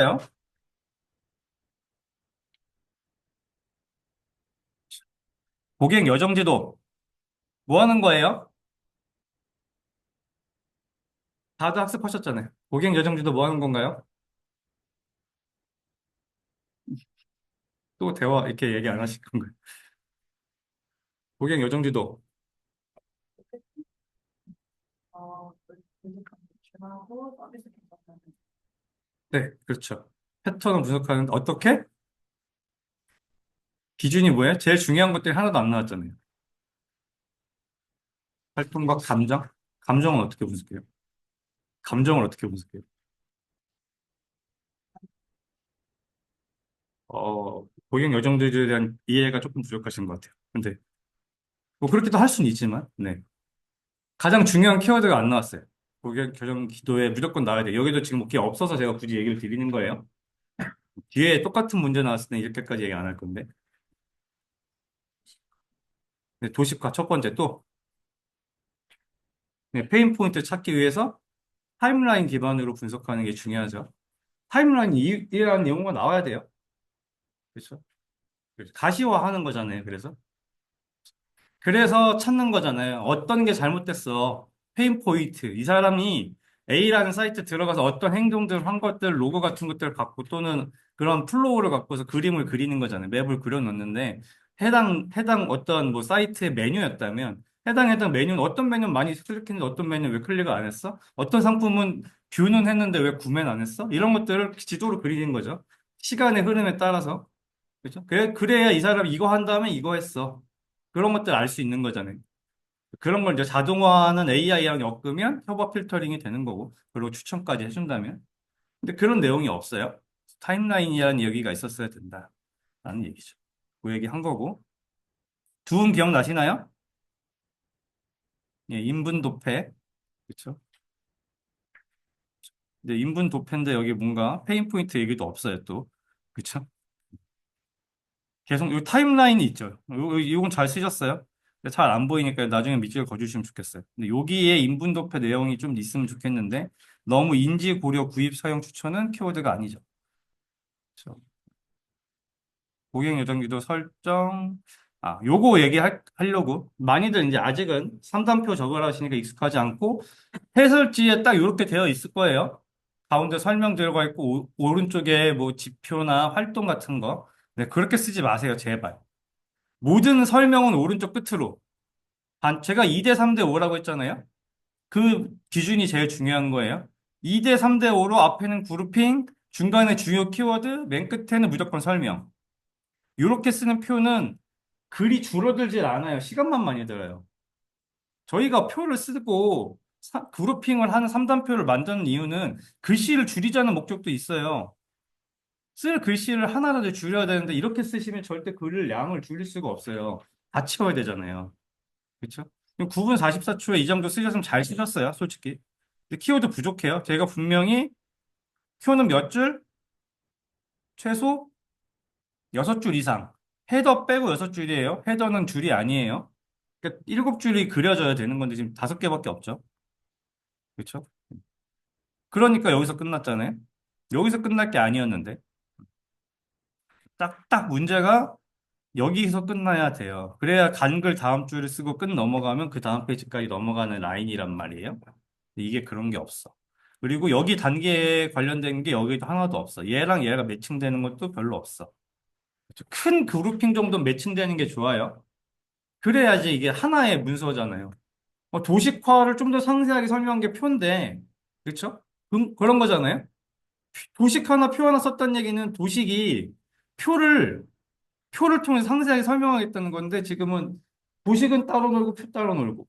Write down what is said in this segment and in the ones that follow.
요 고객 여정지도 뭐 하는 거예요? 다들 학습하셨잖아요. 고객 여정지도 뭐 하는 건가요? 또 대화 이렇게 얘기 안 하실 건가요? 고객 여정지도. 네, 그렇죠. 패턴을 분석하는 어떻게? 기준이 뭐예요? 제일 중요한 것들이 하나도 안 나왔잖아요. 활동과 감정? 감정은 어떻게 분석해요? 감정을 어떻게 분석해요? 고객 여정지에 대한 이해가 조금 부족하신 것 같아요. 근데 뭐 그렇게도 할 수는 있지만, 네. 가장 중요한 키워드가 안 나왔어요. 고객 여정 기도에 무조건 나와야 돼요. 여기도 지금 그게 없어서 제가 굳이 얘기를 드리는 거예요. 뒤에 똑같은 문제 나왔을 때 이렇게까지 얘기 안 할 건데. 네, 도식화 첫 번째 또 네, 페인 포인트 찾기 위해서 타임라인 기반으로 분석하는 게 중요하죠. 타임라인 이라는 용어가 나와야 돼요. 그렇죠? 가시화하는 거잖아요. 그래서 찾는 거잖아요. 어떤 게 잘못됐어. 페인 포인트. 이 사람이 A라는 사이트 들어가서 어떤 행동들 한 것들, 로고 같은 것들을 갖고 또는 그런 플로우를 갖고서 그림을 그리는 거잖아요. 맵을 그려놓는데 해당 어떤 뭐 사이트의 메뉴였다면 해당 메뉴는 어떤 메뉴는 많이 클릭했는데 어떤 메뉴는 왜 클릭을 안 했어? 어떤 상품은 뷰는 했는데 왜 구매는 안 했어? 이런 것들을 지도로 그리는 거죠. 시간의 흐름에 따라서. 그렇죠? 그래야 이 사람이 이거 한 다음에 이거 했어. 그런 것들 알 수 있는 거잖아요. 그런 걸 이제 자동화하는 AI랑 엮으면 협업 필터링이 되는 거고, 그리고 추천까지 해준다면. 근데 그런 내용이 없어요. 타임라인이라는 얘기가 있었어야 된다라는 얘기죠. 그 얘기 한 거고. 두음 기억나시나요? 예, 인분 도패. 그렇죠? 이제 인분 도패인데 여기 뭔가 페인 포인트 얘기도 없어요, 또. 그렇죠? 계속 이 타임라인이 있죠. 이건 잘 쓰셨어요? 잘 안 보이니까 나중에 밑줄 그어주시면 좋겠어요. 근데 여기에 인분 도패 내용이 좀 있으면 좋겠는데 너무 인지 고려 구입 사용 추천은 키워드가 아니죠. 그렇죠? 고객 여정기도 설정. 요거 얘기하려고. 많이들 이제 아직은 3단표 적으라 하시니까 익숙하지 않고 해설지에 딱 이렇게 되어 있을 거예요. 가운데 설명 들어가 있고 오른쪽에 뭐 지표나 활동 같은 거. 네, 그렇게 쓰지 마세요, 제발. 모든 설명은 오른쪽 끝으로. 제가 2대 3대 5라고 했잖아요. 그 기준이 제일 중요한 거예요. 2대 3대 5로 앞에는 그룹핑, 중간에 주요 키워드, 맨 끝에는 무조건 설명. 이렇게 쓰는 표는 글이 줄어들질 않아요. 시간만 많이 들어요. 저희가 표를 쓰고 그룹핑을 하는 3단표를 만드는 이유는 글씨를 줄이자는 목적도 있어요. 쓸 글씨를 하나라도 줄여야 되는데 이렇게 쓰시면 절대 글을 양을 줄일 수가 없어요. 다 채워야 되잖아요. 그렇죠? 9분 44초에 이 정도 쓰셨으면 잘 쓰셨어요, 솔직히. 근데 키워드 부족해요. 제가 분명히 표는 몇 줄? 최소 6줄 이상. 헤더 빼고 6줄이에요. 헤더는 줄이 아니에요. 그러니까 7줄이 그려져야 되는 건데 지금 5개밖에 없죠. 그렇죠? 그러니까 여기서 끝났잖아요. 여기서 끝날 게 아니었는데. 딱 문제가 여기서 끝나야 돼요. 그래야 간글 다음 줄을 쓰고 끝 넘어가면 그 다음 페이지까지 넘어가는 라인이란 말이에요. 이게 그런 게 없어. 그리고 여기 단계에 관련된 게 여기도 하나도 없어. 얘랑 얘가 매칭되는 것도 별로 없어. 그렇죠? 큰 그룹핑 정도 매칭되는 게 좋아요. 그래야지 이게 하나의 문서잖아요. 도식화를 좀 더 상세하게 설명한 게 표인데, 그렇죠? 그런 거잖아요. 도식 하나, 표 하나 썼다는 얘기는 도식이 표를 통해서 상세하게 설명하겠다는 건데 지금은 도식은 따로 놀고 표 따로 놀고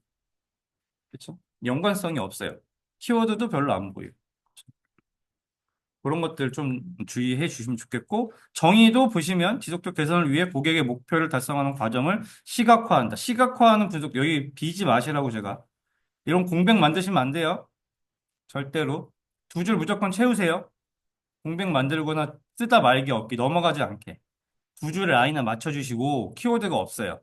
그렇죠? 연관성이 없어요. 키워드도 별로 안 보여요. 그런 것들 좀 주의해 주시면 좋겠고 정의도 보시면 지속적 개선을 위해 고객의 목표를 달성하는 과정을 시각화한다. 시각화하는 분석 여기 비지 마시라고 제가 이런 공백 만드시면 안 돼요. 절대로 두 줄 무조건 채우세요. 공백 만들거나 쓰다 말기 없기 넘어가지 않게 두 줄에 라인을 맞춰주시고 키워드가 없어요.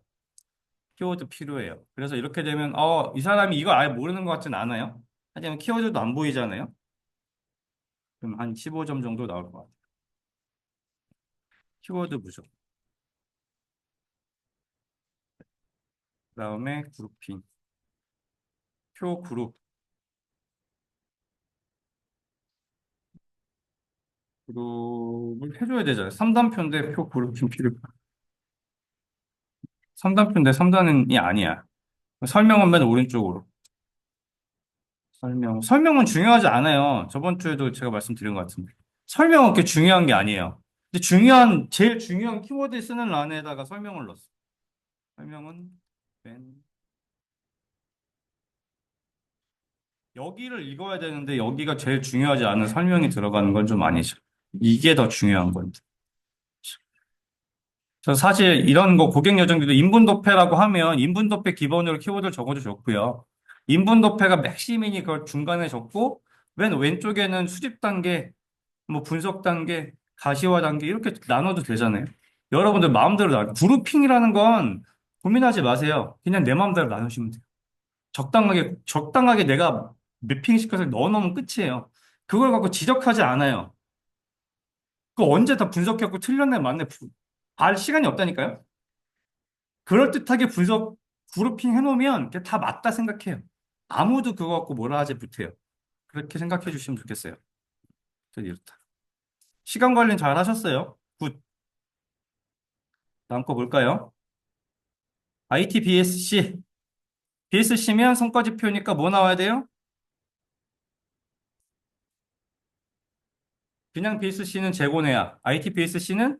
키워드 필요해요. 그래서 이렇게 되면 이 사람이 이걸 아예 모르는 것 같진 않아요. 하지만 키워드도 안 보이잖아요. 그럼 한 15점 정도 나올 것 같아요. 키워드 부족. 그다음에 그룹핑. 표 그룹. 그룹을 해줘야 되잖아요. 3단표인데 표 그룹핑 필요. 3단표인데 3단이 아니야. 설명은 맨 오른쪽으로. 설명은 중요하지 않아요. 저번 주에도 제가 말씀드린 것 같은데. 설명은 그렇게 중요한 게 아니에요. 근데 제일 중요한 키워드 쓰는 란에다가 설명을 넣었어. 설명은 맨 여기를 읽어야 되는데 여기가 제일 중요하지 않은 설명이 들어가는 건 좀 아니죠. 이게 더 중요한 건데. 저 사실 이런 거 고객 여정들도 인분도패라고 하면 인분도패 기본으로 키워드를 적어도 좋고요. 인분도패가 맥시민이 그걸 중간에 적고 맨 왼쪽에는 수집 단계, 뭐 분석 단계, 가시화 단계 이렇게 나눠도 되잖아요. 여러분들 마음대로 그룹핑이라는 건 고민하지 마세요. 그냥 내 마음대로 나누시면 돼요. 적당하게 내가 매핑 시켜서 넣어놓으면 끝이에요. 그걸 갖고 지적하지 않아요. 그거 언제 다 분석해갖고 틀렸네, 맞네. 알 시간이 없다니까요? 그럴듯하게 그룹핑 해놓으면 그게 다 맞다 생각해요. 아무도 그거 갖고 뭐라 하지 못해요. 그렇게 생각해 주시면 좋겠어요. 저 이렇다. 시간 관리 잘 하셨어요. 굿. 다음 거 볼까요? IT BSC. BSC면 성과지표니까 뭐 나와야 돼요? 그냥 BSC는 재고내야. IT BSC는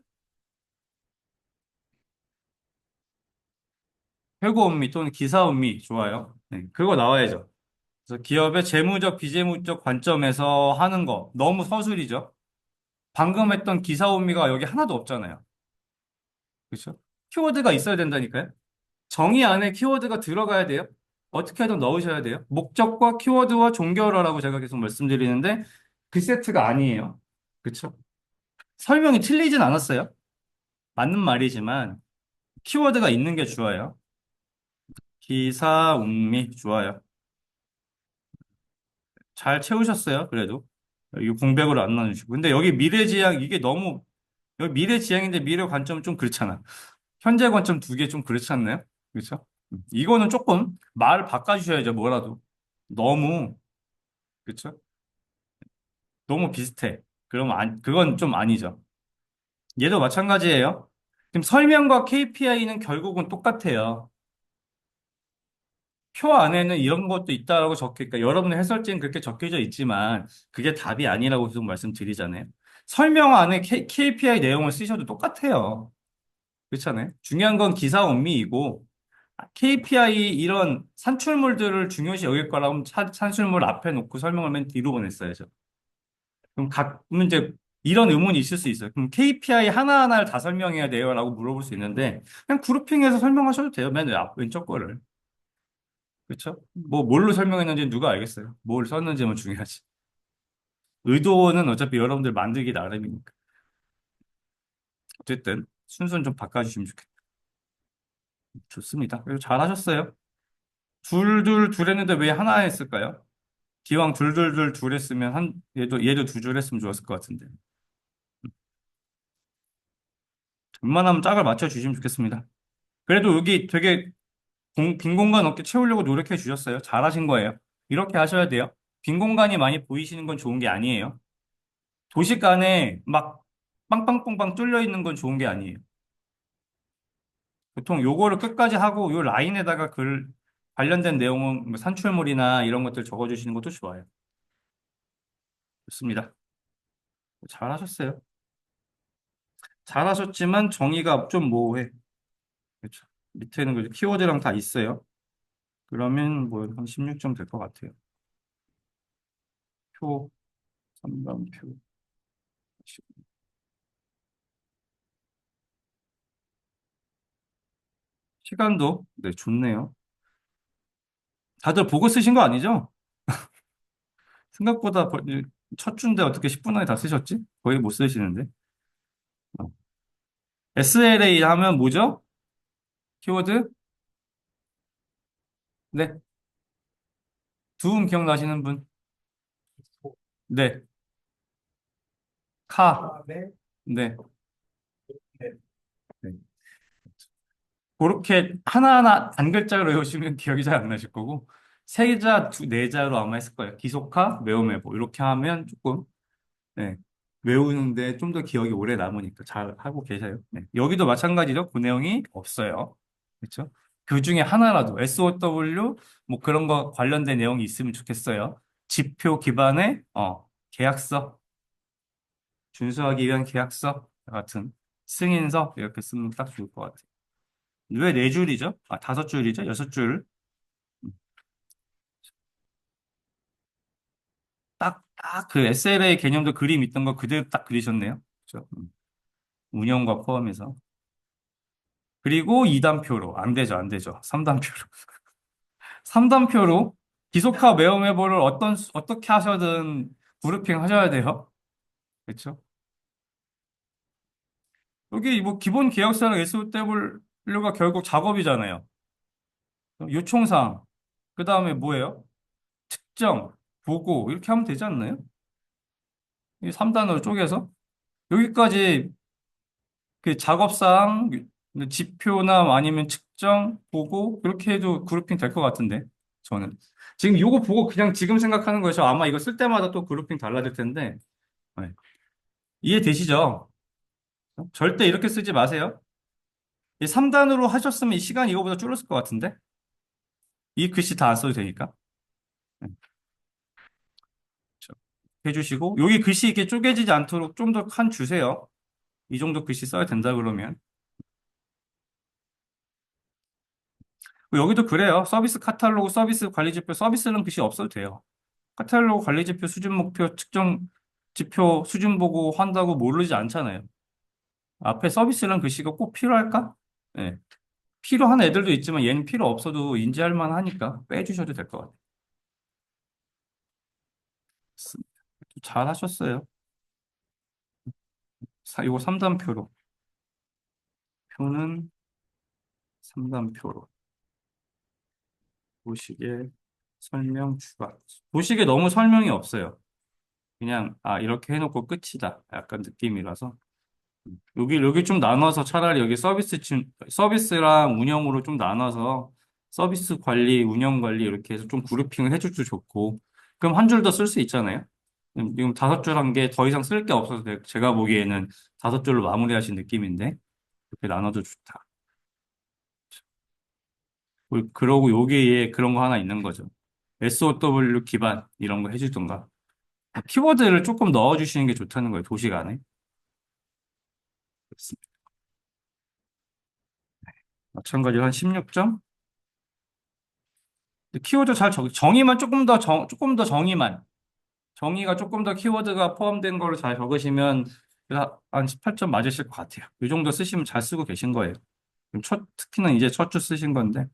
회고 음미 또는 기사 음미. 좋아요. 네, 그거 나와야죠. 그래서 기업의 재무적, 비재무적 관점에서 하는 거. 너무 서술이죠. 방금 했던 기사 음미가 여기 하나도 없잖아요. 그렇죠? 키워드가 있어야 된다니까요. 정의 안에 키워드가 들어가야 돼요. 어떻게든 넣으셔야 돼요. 목적과 키워드와 종결어라고 제가 계속 말씀드리는데 그 세트가 아니에요. 그렇죠? 설명이 틀리진 않았어요. 맞는 말이지만 키워드가 있는 게 좋아요. 기사, 웅미 좋아요. 잘 채우셨어요. 그래도 이 공백으로 안 나누시고. 근데 여기 미래지향 이게 너무 여기 미래지향인데 미래 관점은 좀 그렇잖아. 현재 관점 두 개 좀 그렇지 않나요? 그렇죠? 이거는 조금 말 바꿔주셔야죠. 뭐라도 너무 그렇죠? 너무 비슷해. 그건 좀 아니죠. 얘도 마찬가지예요. 지금 설명과 KPI는 결국은 똑같아요. 표 안에는 이런 것도 있다라고 그러니까 여러분의 해설지는 그렇게 적혀져 있지만 그게 답이 아니라고 계속 말씀드리잖아요. 설명 안에 KPI 내용을 쓰셔도 똑같아요. 그렇잖아요. 중요한 건 기사 원미이고 KPI 이런 산출물들을 중요시 여길 거라면 산출물 앞에 놓고 설명을 맨 뒤로 보냈어야죠. 그럼 이제 이런 의문이 있을 수 있어요. 그럼 KPI 하나하나를 다 설명해야 돼요? 라고 물어볼 수 있는데, 그냥 그룹핑해서 설명하셔도 돼요. 맨 왼쪽 거를. 그렇죠? 뭐, 뭘로 설명했는지 누가 알겠어요? 뭘 썼는지만 중요하지. 의도는 어차피 여러분들 만들기 나름이니까. 어쨌든, 순서는 좀 바꿔주시면 좋겠다. 좋습니다. 그리고 잘하셨어요. 둘 했는데 왜 하나 했을까요? 기왕 둘 했으면 얘도 두 줄 했으면 좋았을 것 같은데. 웬만하면 짝을 맞춰주시면 좋겠습니다. 그래도 여기 되게 빈 공간 없게 채우려고 노력해 주셨어요. 잘하신 거예요. 이렇게 하셔야 돼요. 빈 공간이 많이 보이시는 건 좋은 게 아니에요. 도식 안에 막 빵빵빵빵 뚫려 있는 건 좋은 게 아니에요. 보통 요거를 끝까지 하고 요 라인에다가 관련된 내용은 뭐 산출물이나 이런 것들 적어주시는 것도 좋아요. 좋습니다. 잘하셨어요. 잘하셨지만 정의가 좀 모호해. 그렇죠. 밑에는 그 키워드랑 다 있어요. 그러면 뭐 한 16점 될 것 같아요. 표, 3번 표. 시간도, 네, 좋네요. 다들 보고 쓰신 거 아니죠? 생각보다 첫 주인데 어떻게 10분 안에 다 쓰셨지? 거의 못 쓰시는데. SLA 하면 뭐죠? 키워드? 네. 두음 기억나시는 분? 네. 카. 네. 네. 그렇게 하나하나 한 글자로 외우시면 기억이 잘 안 나실 거고, 세 자, 네 자로 아마 했을 거예요. 기속화, 매우매보. 이렇게 하면 조금, 네, 외우는데 좀 더 기억이 오래 남으니까 잘 하고 계세요. 네. 여기도 마찬가지로 그 내용이 없어요. 그렇죠? 그 중에 하나라도 SOW 뭐 그런 거 관련된 내용이 있으면 좋겠어요. 지표 기반의 계약서, 준수하기 위한 계약서 같은 승인서 이렇게 쓰면 딱 좋을 것 같아요. 왜 네 줄이죠? 아, 다섯 줄이죠? 여섯 줄. 딱 그 SLA 개념도 그림 있던 거 그대로 딱 그리셨네요. 그렇죠? 운영과 포함해서. 그리고 2단표로. 안 되죠, 안 되죠. 3단표로. 3단표로 기속화 매어매보를 어떻게 하셔든 브리핑 하셔야 돼요. 그렇죠? 여기 뭐 기본 계약서랑 SOW가 결국 작업이잖아요. 요청사항. 그 다음에 뭐예요? 측정, 보고, 이렇게 하면 되지 않나요? 이 3단으로 쪼개서. 여기까지 그 작업사항, 지표나 아니면 측정, 보고, 이렇게 해도 그룹핑 될 것 같은데, 저는. 지금 이거 보고 그냥 지금 생각하는 거죠. 아마 이거 쓸 때마다 또 그룹핑 달라질 텐데, 네. 이해되시죠? 절대 이렇게 쓰지 마세요. 이 3단으로 하셨으면 이 시간 이거보다 줄었을 것 같은데? 이 글씨 다 안 써도 되니까. 네. 그렇죠. 해주시고, 여기 글씨 이렇게 쪼개지지 않도록 좀 더 칸 주세요. 이 정도 글씨 써야 된다 그러면. 여기도 그래요. 서비스 카탈로그, 서비스 관리 지표, 서비스는 글씨 없어도 돼요. 카탈로그 관리 지표, 수준 목표, 측정 지표, 수준 보고 한다고 모르지 않잖아요. 앞에 서비스란 글씨가 꼭 필요할까? 네. 필요한 애들도 있지만 얘는 필요 없어도 인지할 만하니까 빼주셔도 될 것 같아요. 잘 하셨어요. 이거 3단표로. 표는 3단표로. 보시게 설명 추가. 보시게 너무 설명이 없어요. 그냥, 아, 이렇게 해놓고 끝이다. 약간 느낌이라서. 여기 좀 나눠서 차라리 여기 서비스랑 운영으로 좀 나눠서 서비스 관리, 운영 관리 이렇게 해서 좀 그룹핑을 해줘도 좋고. 그럼 한 줄 더 쓸 수 있잖아요. 지금 다섯 줄 한 게 더 이상 쓸 게 없어서 제가 보기에는 다섯 줄로 마무리하신 느낌인데, 이렇게 나눠도 좋다. 그러고 여기에 그런 거 하나 있는 거죠. SOW 기반 이런 거 해주던가. 키워드를 조금 넣어주시는 게 좋다는 거예요. 도식 안에. 그렇습니다. 마찬가지로 한 16점? 키워드 잘 정의만 조금 더 정의만. 정의가 조금 더 키워드가 포함된 걸로 잘 적으시면 한 18점 맞으실 것 같아요. 이 정도 쓰시면 잘 쓰고 계신 거예요. 특히나 이제 첫 주 쓰신 건데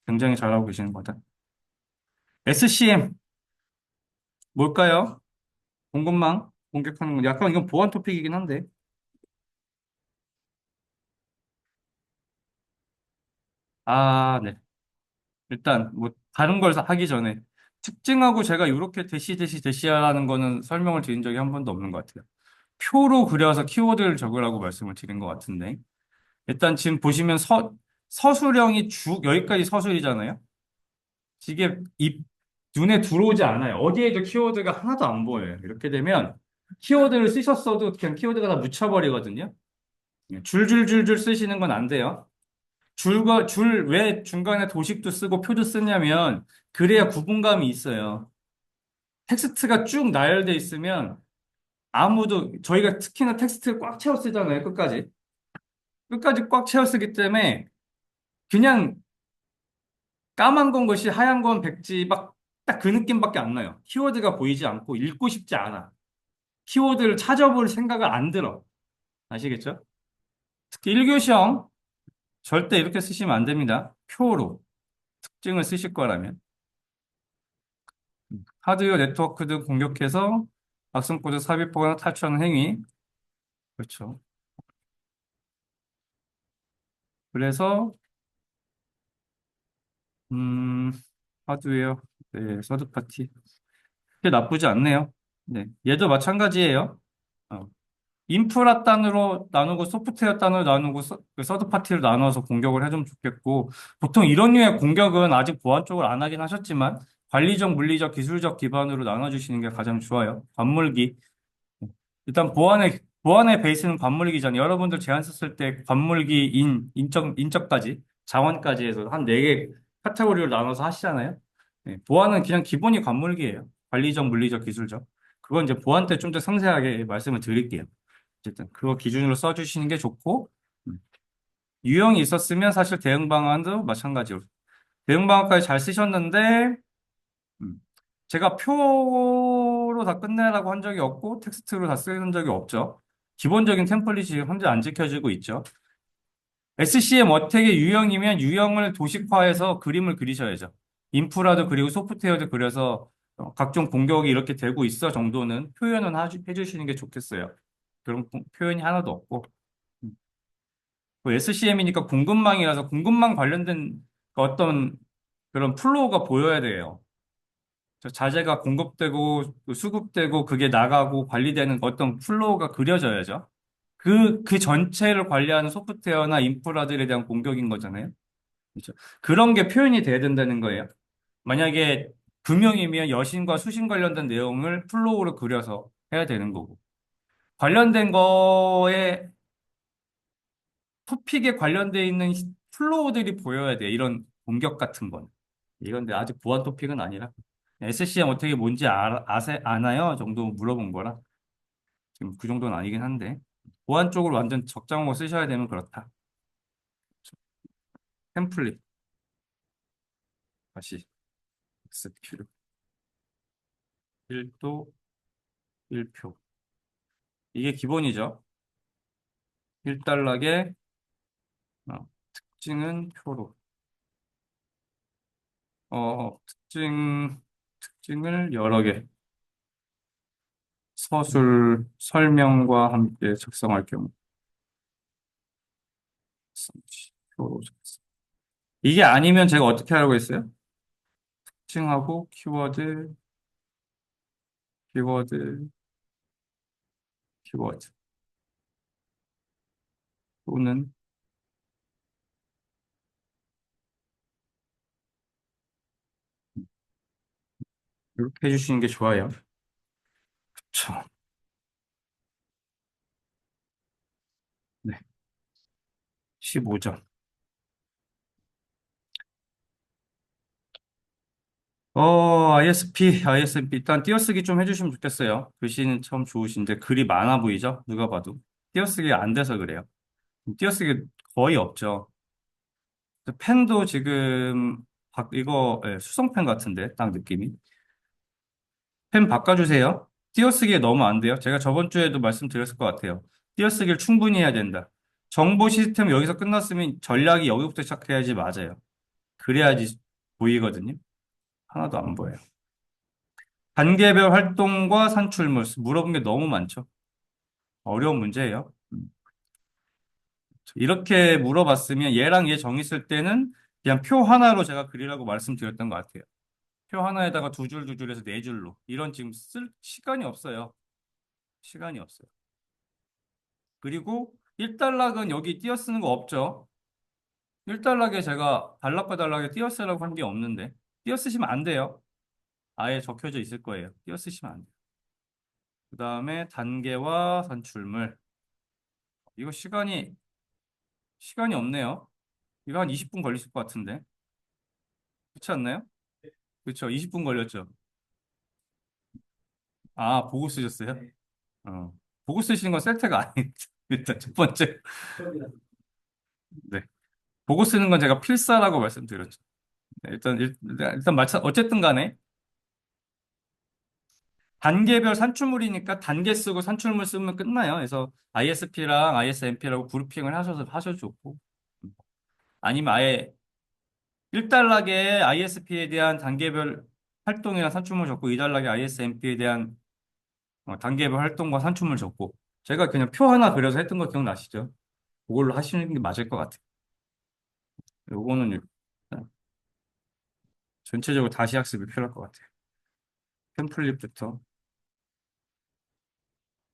굉장히 잘하고 계시는 거다. SCM 뭘까요? 공급망 공격하는 건 약간 이건 보안 토픽이긴 한데. 아, 네. 일단 뭐 다른 걸 하기 전에 특징하고 제가 이렇게 대시하라는 거는 설명을 드린 적이 한 번도 없는 것 같아요. 표로 그려서 키워드를 적으라고 말씀을 드린 것 같은데 일단 지금 보시면 서술형이 여기까지 서술이잖아요. 이게 눈에 들어오지 않아요. 어디에도 키워드가 하나도 안 보여요. 이렇게 되면 키워드를 쓰셨어도 그냥 키워드가 다 묻혀버리거든요. 줄줄줄줄 쓰시는 건 안 돼요. 왜 중간에 도식도 쓰고 표도 쓰냐면 그래야 구분감이 있어요. 텍스트가 쭉 나열돼 있으면 저희가 특히나 텍스트를 꽉 채워 쓰잖아요. 끝까지. 끝까지 꽉 채워 쓰기 때문에 그냥 까만 건 것이 하얀 건 백지 막 딱 그 느낌밖에 안 나요. 키워드가 보이지 않고 읽고 싶지 않아. 키워드를 찾아볼 생각을 안 들어. 아시겠죠? 특히 1교시형 절대 이렇게 쓰시면 안 됩니다. 표로 특징을 쓰실 거라면. 하드웨어 네트워크 등 공격해서 악성코드 삽입하거나 탈취하는 행위. 그렇죠. 그래서 음, 하드웨어 서드 파티. 그게 나쁘지 않네요. 네. 얘도 마찬가지예요. 어. 인프라 단으로 나누고 소프트웨어 단으로 나누고 그 서드 파티로 나눠서 공격을 해주면 좋겠고 보통 이런 류의 공격은 아직 보안 쪽을 안 하긴 하셨지만 관리적, 물리적, 기술적 기반으로 나눠주시는 게 가장 좋아요. 관물기. 일단 보안의 베이스는 관물기잖아요. 여러분들 제안 썼을 때 관물기, 인적까지, 자원까지 해서 한 네 개 카테고리로 나눠서 하시잖아요. 네, 보안은 그냥 기본이 관물기예요. 관리적, 물리적, 기술적. 그건 이제 보안 때 좀 더 상세하게 말씀을 드릴게요. 어쨌든 그거 기준으로 써주시는 게 좋고 음. 유형이 있었으면 사실 대응 방안도 마찬가지로 대응 방안까지 잘 쓰셨는데 음. 제가 표로 다 끝내라고 한 적이 없고 텍스트로 다 쓰는 적이 없죠. 기본적인 템플릿이 현재 안 지켜지고 있죠. SCM 어택의 유형이면 유형을 도식화해서 그림을 그리셔야죠. 인프라도 그리고 소프트웨어도 그려서 각종 공격이 이렇게 되고 있어 정도는 표현은 해주시는 게 좋겠어요. 그런 표현이 하나도 없고. SCM이니까 공급망이라서 공급망 관련된 어떤 그런 플로우가 보여야 돼요. 저 자재가 공급되고 또 수급되고 그게 나가고 관리되는 어떤 플로우가 그려져야죠. 그 전체를 관리하는 소프트웨어나 인프라들에 대한 공격인 거잖아요. 그렇죠. 그런 게 표현이 돼야 된다는 거예요. 만약에 금융이면 여신과 수신 관련된 내용을 플로우로 그려서 해야 되는 거고. 관련된 거에 토픽에 관련돼 있는 플로우들이 보여야 돼. 이런 공격 같은 건. 이건 근데 아직 보안 토픽은 아니라 SCM 어떻게 뭔지 아나요? 정도 물어본 거라 지금 그 정도는 아니긴 한데 보안 쪽으로 완전 적장으로 쓰셔야 되면 그렇다. 템플릿 다시 XQ 1도 1표 이게 기본이죠. 1달러의 특징은 표로 특징을 여러 개 서술 설명과 함께 작성할 경우 표로 작성. 이게 아니면 제가 어떻게 하라고 했어요? 특징하고 키워드, 키워드 또는 이렇게 해주시는 게 좋아요. 그쵸. 네. 15점. ISP 일단 띄어쓰기 좀 해주시면 좋겠어요. 글씨는 참 좋으신데 글이 많아 보이죠? 누가 봐도. 띄어쓰기 안 돼서 그래요. 띄어쓰기 거의 없죠. 펜도 지금 이거 수성펜 같은데 딱 느낌이. 펜 바꿔주세요. 띄어쓰기 너무 안 돼요. 제가 저번 주에도 말씀드렸을 것 같아요. 띄어쓰기를 충분히 해야 된다. 정보 시스템 여기서 끝났으면 전략이 여기부터 시작해야지 맞아요. 그래야지 보이거든요. 하나도 안 보여요. 단계별 활동과 산출물 물어본 게 너무 많죠. 어려운 문제예요. 이렇게 물어봤으면 얘랑 얘 정했을 때는 그냥 표 하나로 제가 그리라고 말씀드렸던 것 같아요. 표 하나에다가 두 줄 두 줄에서 네 줄로. 이런 지금 쓸 시간이 없어요. 시간이 없어요. 그리고 1단락은 여기 띄어쓰는 거 없죠. 1단락에 제가 단락과 단락에 띄어쓰라고 한 게 없는데 띄어쓰시면 안 돼요. 아예 적혀져 있을 거예요. 띄어쓰시면 안 돼요. 그 다음에 단계와 산출물. 이거 시간이 없네요. 이거 한 20분 걸리실 것 같은데. 그렇지 않나요? 그렇죠. 20분 걸렸죠. 아, 보고 쓰셨어요? 어. 보고 쓰시는 건 셀트가 아니죠. 일단 첫 번째. 네. 보고 쓰는 건 제가 필사라고 말씀드렸죠. 네, 일단 어쨌든 간에 단계별 산출물이니까 단계 쓰고 산출물 쓰면 끝나요. 그래서 ISP랑 ISMP라고 그룹핑을 하셔도 좋고. 아니면 아예 1단락에 ISP에 대한 단계별 활동이나 산출물 적고 2단락에 ISMP에 대한 단계별 활동과 산출물 적고 제가 그냥 표 하나 그려서 했던 거 기억나시죠? 그걸로 하시는 게 맞을 것 같아요. 요거는 전체적으로 다시 학습이 필요할 것 같아요. 템플릿부터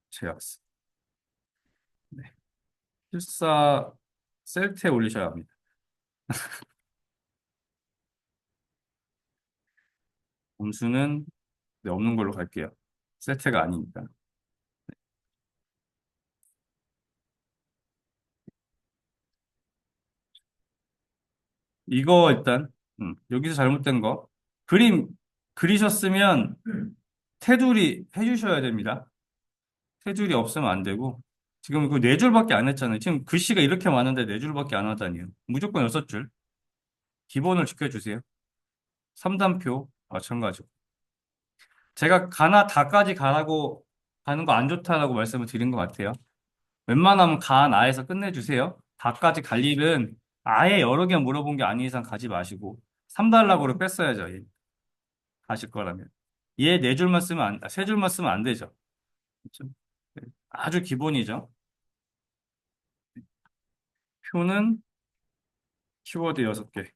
재학습. 필사 셀트에 올리셔야 합니다. 점수는 네, 없는 걸로 갈게요. 셀트가 아니니까. 이거 일단 여기서 잘못된 거 그림 그리셨으면 테두리 해주셔야 됩니다. 테두리 없으면 안 되고 지금 그 네 줄밖에 안 했잖아요. 지금 글씨가 이렇게 많은데 네 줄밖에 안 하다니요. 무조건 여섯 줄. 기본을 지켜주세요. 3단표 마찬가지고. 제가 가나 다까지 가라고 가는 거 안 좋다라고 말씀을 드린 것 같아요. 웬만하면 가 나에서 끝내주세요. 다까지 갈 일은 아예 여러 개 물어본 게 아닌 이상 가지 마시고 3달러고를 뺐어야죠. 얘. 가실 거라면. 얘 네 줄만 쓰면 세 줄만 쓰면 안 되죠. 그렇죠? 네. 아주 기본이죠. 표는 키워드 6개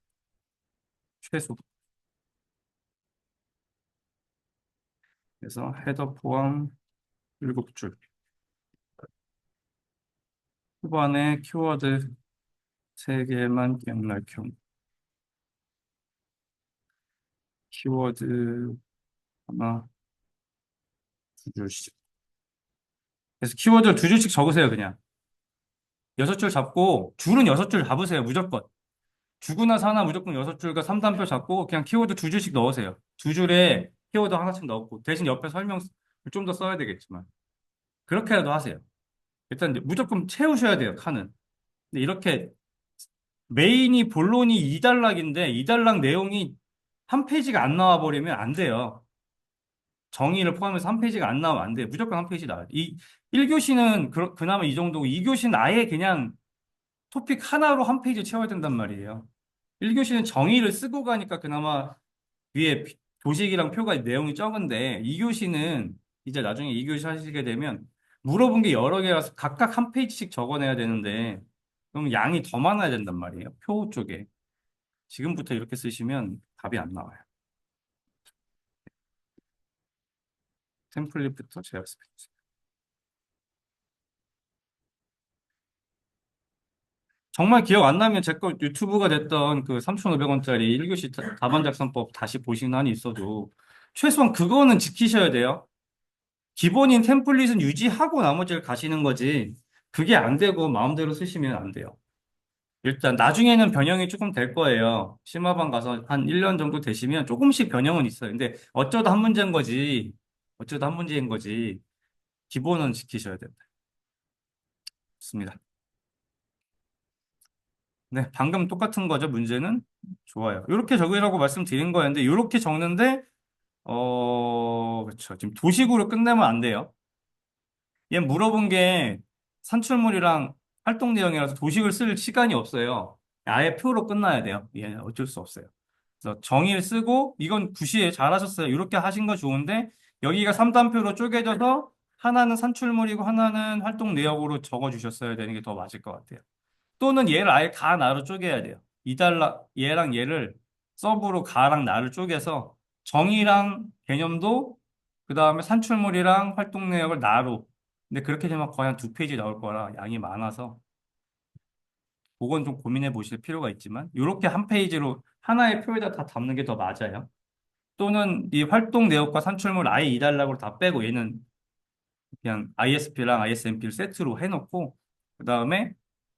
최소. 그래서 헤더 포함 7줄. 후반에 키워드 3개만 기억날 경우. 키워드 하나, 두 줄씩. 그래서 키워드 두 줄씩 적으세요, 그냥. 여섯 줄 잡고, 줄은 여섯 줄 잡으세요, 무조건. 주구나 사나 무조건 여섯 줄과 3단표 잡고, 그냥 키워드 두 줄씩 넣으세요. 두 줄에 키워드 하나씩 넣고, 대신 옆에 설명 좀 더 써야 되겠지만. 그렇게라도 하세요. 일단 무조건 채우셔야 돼요, 칸은. 근데 이렇게 메인이 본론이 2단락인데, 2단락 내용이 한 페이지가 안 나와 버리면 안 돼요. 정의를 포함해서 한 페이지가 안 나오면 안 돼요. 무조건 한 페이지 나와요. 1교시는 그나마 이 정도고 2교시는 아예 그냥 토픽 하나로 한 페이지 채워야 된단 말이에요. 1교시는 정의를 쓰고 가니까 그나마 위에 도식이랑 표가 내용이 적은데 2교시는 이제 나중에 2교시 하시게 되면 물어본 게 여러 개라서 각각 한 페이지씩 적어내야 되는데 그럼 양이 더 많아야 된단 말이에요. 표 쪽에. 지금부터 이렇게 쓰시면 답이 안 나와요. 템플릿부터 제작해 주세요. 정말 기억 안 나면 제 거 유튜브가 됐던 그 3,500원짜리 1교시 답안 작성법 다시 보시는 한이 있어도 최소한 그거는 지키셔야 돼요. 기본인 템플릿은 유지하고 나머지를 가시는 거지. 그게 안 되고 마음대로 쓰시면 안 돼요. 일단 나중에는 변형이 조금 될 거예요. 심화반 가서 한 1년 정도 되시면 조금씩 변형은 있어요. 근데 어쩌다 한 문제인 거지. 어쩌다 한 문제인 거지. 기본은 지키셔야 됩니다. 좋습니다. 네, 방금 똑같은 거죠, 문제는. 좋아요. 이렇게 적으라고 말씀드린 거였는데, 이렇게 적는데, 그렇죠. 지금 도식으로 끝내면 안 돼요. 얘 물어본 게 산출물이랑 활동 내용이라서 도식을 쓸 시간이 없어요. 아예 표로 끝나야 돼요. 얘는 어쩔 수 없어요. 그래서 정의를 쓰고, 이건 굿이에요. 잘하셨어요. 이렇게 하신 거 좋은데, 여기가 3단표로 쪼개져서 하나는 산출물이고 하나는 활동 내역으로 적어 주셨어야 되는 게 더 맞을 것 같아요. 또는 얘를 아예 가, 나로 쪼개야 돼요. 이달라, 얘랑 얘를 서브로 가랑 나를 쪼개서 정의랑 개념도 그 다음에 산출물이랑 활동 내역을 나로. 근데 그렇게 되면 거의 한 두 페이지 나올 거라 양이 많아서 그건 좀 고민해 보실 필요가 있지만 이렇게 한 페이지로 하나의 표에다 다 담는 게 더 맞아요. 또는 이 활동 내역과 산출물 아예 이달락으로 다 빼고 얘는 그냥 ISP랑 ISMP를 세트로 해놓고 그 다음에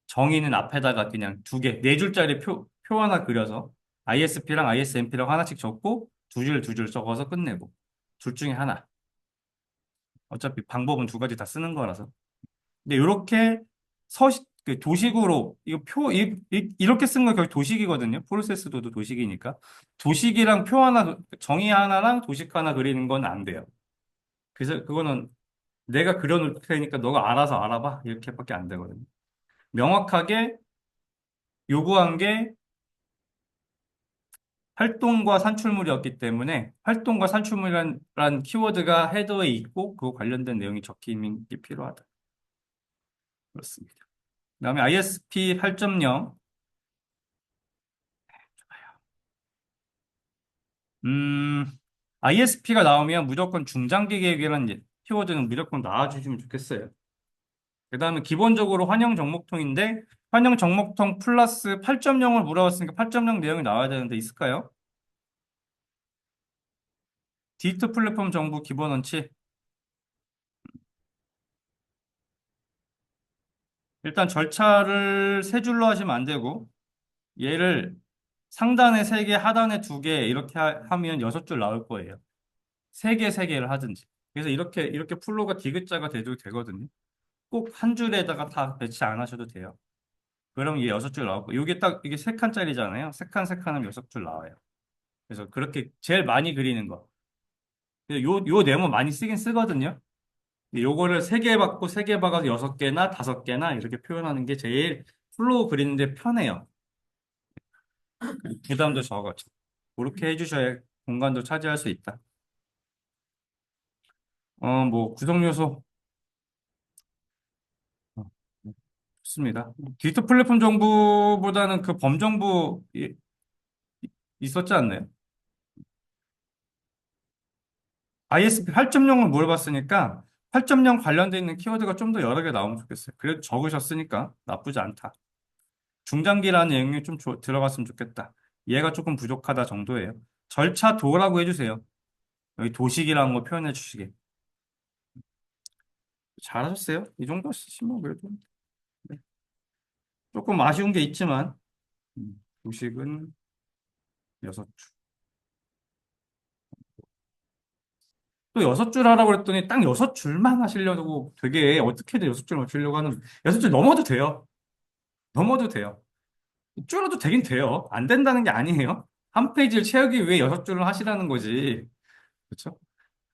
정의는 앞에다가 그냥 두 개, 네 줄짜리 표 하나 그려서 ISP랑 ISMP랑 하나씩 적고 두 줄 두 줄 적어서 끝내고 둘 중에 하나. 어차피 방법은 두 가지 다 쓰는 거라서. 근데 이렇게 그 도식으로 이거 이렇게 쓴 거 결국 도식이거든요. 프로세스도 도식이니까. 도식이랑 표 하나, 정의 하나랑 도식 하나 그리는 건 안 돼요. 그래서 그거는 내가 그려놓을 테니까 너가 알아서 알아봐. 이렇게밖에 안 되거든요. 명확하게 요구한 게 활동과 산출물이었기 때문에 활동과 산출물이란 키워드가 헤더에 있고 그 관련된 내용이 적히는 게 필요하다. 그렇습니다. 그다음에 ISP 8.0 ISP가 나오면 무조건 중장기 계획이라는 키워드는 무조건 나와주시면 좋겠어요. 그 다음에 기본적으로 환영 정목통인데, 환영 정목통 플러스 8.0을 물어봤으니까 8.0 내용이 나와야 되는데 있을까요? 디지털 플랫폼 정보 기본 원칙. 일단 절차를 세 줄로 하시면 안 되고, 얘를 상단에 세 개, 하단에 두 개, 이렇게 하면 여섯 줄 나올 거예요. 세 개, 세 개를 하든지. 그래서 이렇게 플로우가 디귿자가 돼도 되거든요. 꼭 한 줄에다가 다 배치 안 하셔도 돼요. 그럼 이게 여섯 줄 나오고, 이게 딱, 이게 세 칸짜리잖아요. 세 칸 하면 여섯 줄 나와요. 그래서 그렇게 제일 많이 그리는 거. 요 네모 많이 쓰긴 쓰거든요. 근데 요거를 세 개 받고 세 개 박아서 여섯 개나 다섯 개나 이렇게 표현하는 게 제일 플로우 그리는데 편해요. 부담도 적어져. 그렇게 해주셔야 공간도 차지할 수 있다. 뭐 구성 요소 어, 좋습니다. 디지털 플랫폼 정보보다는 그 범정부 있었지 않나요? ISP 8.0을 물어봤으니까 8.0 관련돼 있는 키워드가 좀 더 여러 개 나오면 좋겠어요. 그래도 적으셨으니까 나쁘지 않다. 중장기라는 내용이 좀 들어갔으면 좋겠다. 얘가 조금 부족하다 정도예요. 절차 도라고 해주세요. 여기 도식이라는 거 표현해 주시게. 잘하셨어요. 이 정도 쓰시면 그래도. 네. 조금 아쉬운 게 있지만, 도식은 여섯 줄. 또 여섯 줄 하라고 그랬더니 딱 여섯 줄만 하시려고 되게 어떻게든 여섯 줄 맞추려고 하는, 여섯 줄 넘어도 돼요. 넘어도 돼요. 줄어도 되긴 돼요. 안 된다는 게 아니에요. 한 페이지를 채우기 위해 여섯 줄을 하시라는 거지. 그렇죠?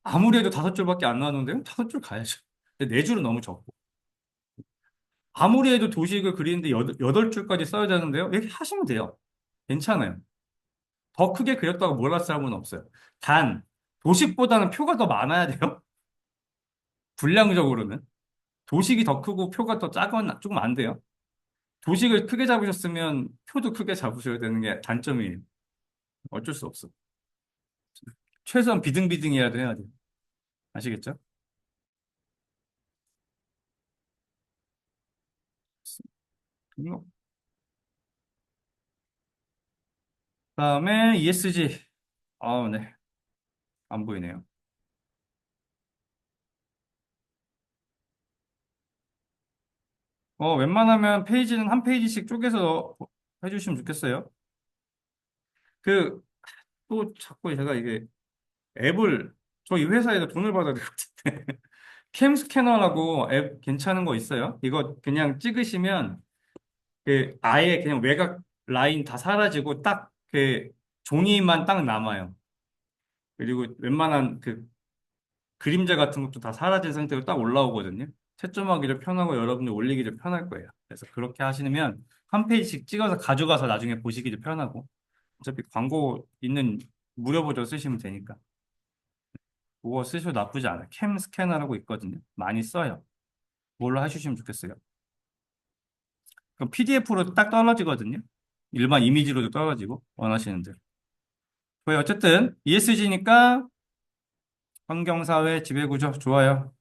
아무리 해도 다섯 줄밖에 안 나왔는데 다섯 줄 가야죠. 근데 네 줄은 너무 적고. 아무리 해도 도식을 그리는데 여덟 줄까지 써야 되는데요. 이렇게 하시면 돼요. 괜찮아요. 더 크게 그렸다고 몰랐을 사람은 없어요. 단, 도식보다는 표가 더 많아야 돼요. 분량적으로는. 도식이 더 크고 표가 더 작거나 조금 안 돼요. 도식을 크게 잡으셨으면 표도 크게 잡으셔야 되는 게 단점이에요. 어쩔 수 없어. 최소한 비등비등이라도 해야 돼요. 아시겠죠? 그다음에 ESG. 아, 네. 안 보이네요. 웬만하면 페이지는 한 페이지씩 쪼개서 해주시면 좋겠어요. 그, 또 자꾸 제가 이게 앱을, 저희 회사에서 돈을 받아야 될 것 같은데. 캠 스캐너라고 앱 괜찮은 거 있어요? 이거 그냥 찍으시면 그 아예 그냥 외곽 라인 다 사라지고 딱 그 종이만 딱 남아요. 그리고 웬만한 그 그림자 같은 것도 다 사라진 상태로 딱 올라오거든요. 채점하기를 편하고 여러분들 올리기를 편할 거예요. 그래서 그렇게 하시면 한 페이지씩 찍어서 가져가서 나중에 보시기도 편하고 어차피 광고 있는 무료 버전 쓰시면 되니까 그거 쓰셔도 나쁘지 않아요. 캠 스캐너라고 있거든요. 많이 써요. 그걸로 해주시면 좋겠어요. 그럼 PDF로 딱 떨어지거든요. 일반 이미지로도 떨어지고 원하시는 대로. 거의 어쨌든 ESG니까 환경사회 지배구조 좋아요.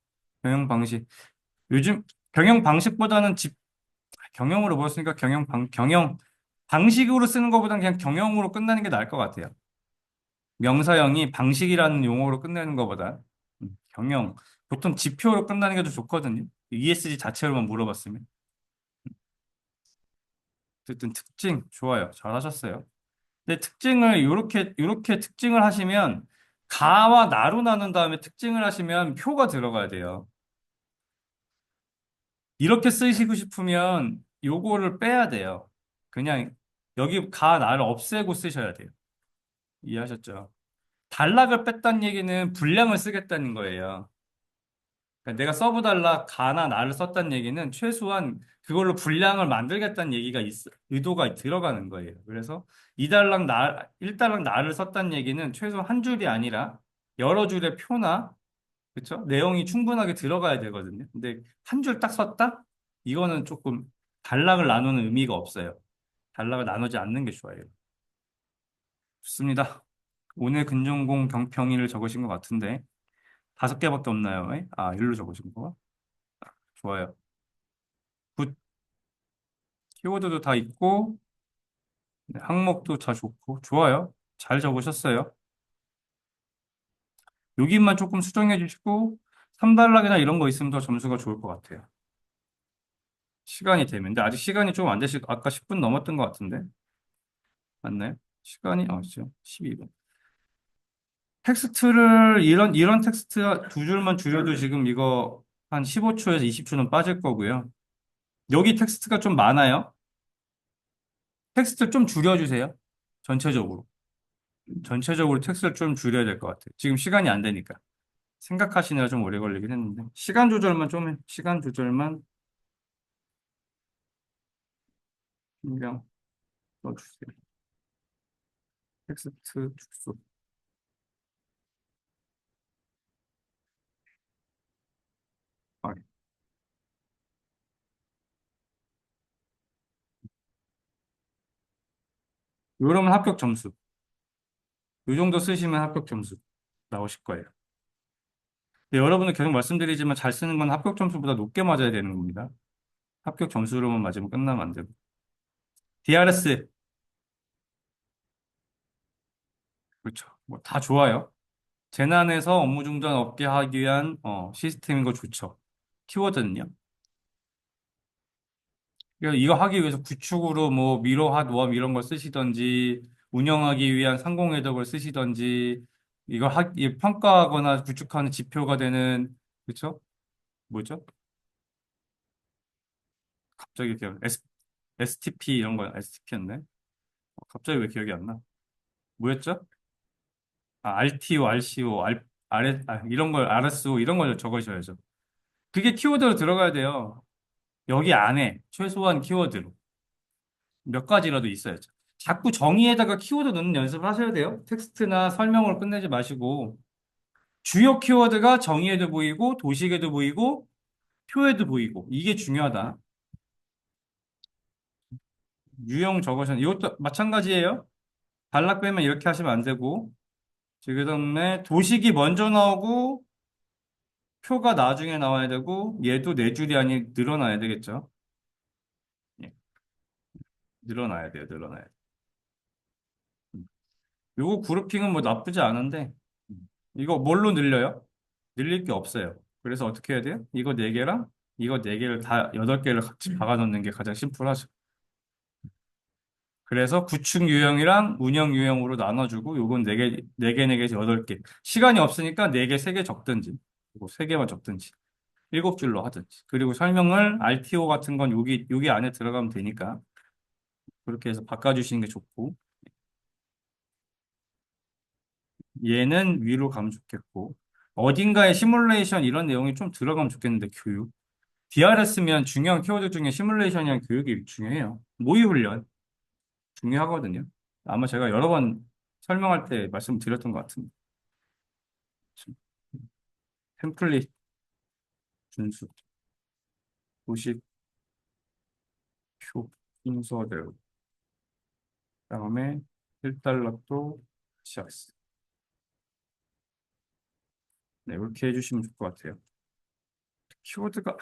경영 방식. 요즘 경영 방식보다는 경영으로 보았으니까 경영 방식으로 쓰는 것보다는 그냥 경영으로 끝나는 게 나을 것 같아요. 명사형이 방식이라는 용어로 끝내는 것보다 경영 보통 지표로 끝나는 게 더 좋거든요. ESG 자체로만 물어봤으면. 어쨌든 특징 좋아요. 잘하셨어요. 근데 특징을 요렇게 특징을 하시면 가와 나로 나눈 다음에 특징을 하시면 표가 들어가야 돼요. 이렇게 쓰시고 싶으면 요거를 빼야 돼요. 그냥 여기 가, 나를 없애고 쓰셔야 돼요. 이해하셨죠? 단락을 뺐다는 얘기는 분량을 쓰겠다는 거예요. 그러니까 내가 서브 단락 가나 나를 썼다는 얘기는 최소한 그걸로 분량을 만들겠다는 얘기가 의도가 들어가는 거예요. 그래서 1단락 나를 썼다는 얘기는 최소 한 줄이 아니라 여러 줄의 표나 그쵸? 내용이 충분하게 들어가야 되거든요. 근데 한 줄 딱 썼다? 이거는 조금 단락을 나누는 의미가 없어요. 단락을 나누지 않는 게 좋아요. 좋습니다. 오늘 근전공 경평일을 적으신 것 같은데 다섯 개밖에 없나요? 예? 아, 일로 적으신 거? 좋아요. 키워드도 다 있고, 네, 항목도 다 좋고, 좋아요. 잘 적으셨어요. 여기만 조금 수정해 주시고, 3단락이나 이런 거 있으면 더 점수가 좋을 것 같아요. 시간이 되면. 근데 아직 시간이 좀 안 되실, 아까 10분 넘었던 것 같은데. 맞나요? 시간이, 진짜 12분. 텍스트를, 이런 텍스트 두 줄만 줄여도 지금 이거 한 15초에서 20초는 빠질 거고요. 여기 텍스트가 좀 많아요. 텍스트 좀 줄여주세요. 전체적으로. 전체적으로 텍스트를 좀 줄여야 될 것 같아요. 지금 시간이 안 되니까. 생각하시느라 좀 오래 걸리긴 했는데. 시간 조절만 좀 해. 시간 조절만 신경 써주세요. 텍스트 축소. 아, 이러면 합격 점수. 이 정도 쓰시면 합격 점수 나오실 거예요. 네, 여러분은 계속 말씀드리지만 잘 쓰는 건 합격 점수보다 높게 맞아야 되는 겁니다. 합격 점수로만 맞으면 끝나면 안 되고. DRS, 그렇죠. 뭐 다 좋아요. 재난에서 업무 중단 없게 하기 위한 시스템인 거 좋죠. 키워드는요. 이거 하기 위해서 구축으로 뭐 미러핫 웜 이런 걸 쓰시던지 운영하기 위한 상공해독을 쓰시던지 이 평가하거나 구축하는 지표가 되는 그렇죠? 뭐죠? 갑자기 기억 STP 이런 거 STP였네. 갑자기 왜 기억이 안 나? 뭐였죠? RTO, RCO, 이런 걸 RSO 이런 걸 적으셔야죠. 그게 키워드로 들어가야 돼요. 여기 안에 최소한 키워드로 몇 가지라도 있어야죠. 자꾸 정의에다가 키워드 넣는 연습을 하셔야 돼요. 텍스트나 설명으로 끝내지 마시고 주요 키워드가 정의에도 보이고 도식에도 보이고 표에도 보이고 이게 중요하다. 유형 적으셨는 이것도 마찬가지예요. 단락 빼면 이렇게 하시면 안 되고 그다음에 도식이 먼저 나오고 표가 나중에 나와야 되고 얘도 네 줄이 아니 늘어나야 되겠죠. 예, 늘어나야 돼요. 늘어나야 돼요. 요거 그룹핑은 뭐 나쁘지 않은데 이거 뭘로 늘려요? 늘릴 게 없어요. 그래서 어떻게 해야 돼요? 이거 네 개랑 이거 네 개를 다 여덟 개를 같이 박아 넣는 게 가장 심플하죠. 그래서 구축 유형이랑 운영 유형으로 나눠주고 요건 네 개, 네 개, 네 개에서 여덟 개. 시간이 없으니까 네 개, 세 개 적든지, 그리고 세 개만 적든지, 일곱 줄로 하든지. 그리고 설명을 RTO 같은 건 여기 안에 들어가면 되니까 그렇게 해서 바꿔주시는 게 좋고 얘는 위로 가면 좋겠고 어딘가에 시뮬레이션 이런 내용이 좀 들어가면 좋겠는데 교육. DRS면 중요한 키워드 중에 시뮬레이션이랑 교육이 중요해요. 모의 훈련 중요하거든요. 아마 제가 여러 번 설명할 때 말씀드렸던 것 같은데. 템플릿 준수, 도식, 표, 순서대로. 그다음에 1달러도 시작했어요. 네, 이렇게 해주시면 좋을 것 같아요. 키워드가,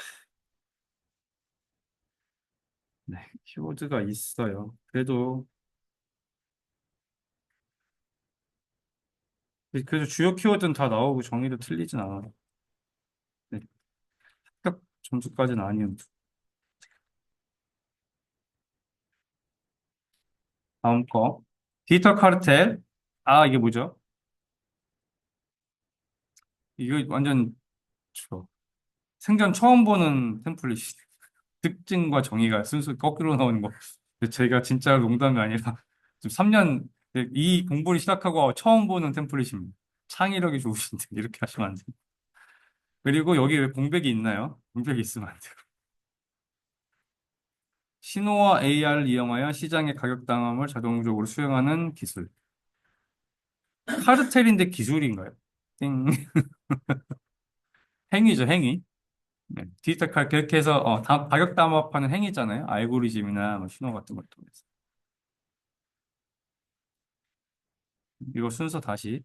네, 키워드가 있어요. 그래도 주요 키워드는 다 나오고 정의도 틀리진 않아요. 네, 합격 점수까지는 아니어도. 다음 거. 디지털 카르텔. 이게 뭐죠? 이거 완전 저 생전 처음 보는 템플릿이 특징과 정의가 순수 거꾸로 나오는 거. 근데 제가 진짜 농담이 아니라 지금 3년 이 공부를 시작하고 처음 보는 템플릿입니다. 창의력이 좋으신데 이렇게 하시면 안 돼요. 그리고 여기 왜 공백이 있나요? 공백이 있으면 안 돼요. 신호와 AR을 이용하여 시장의 가격 당함을 자동적으로 수행하는 기술. 카르텔인데 기술인가요? 땡. 행위죠, 행위. 네. 디지털 그렇게 해서 가격 담합하는 행위잖아요. 알고리즘이나 뭐 신호 같은 걸 통해서. 이거 순서 다시.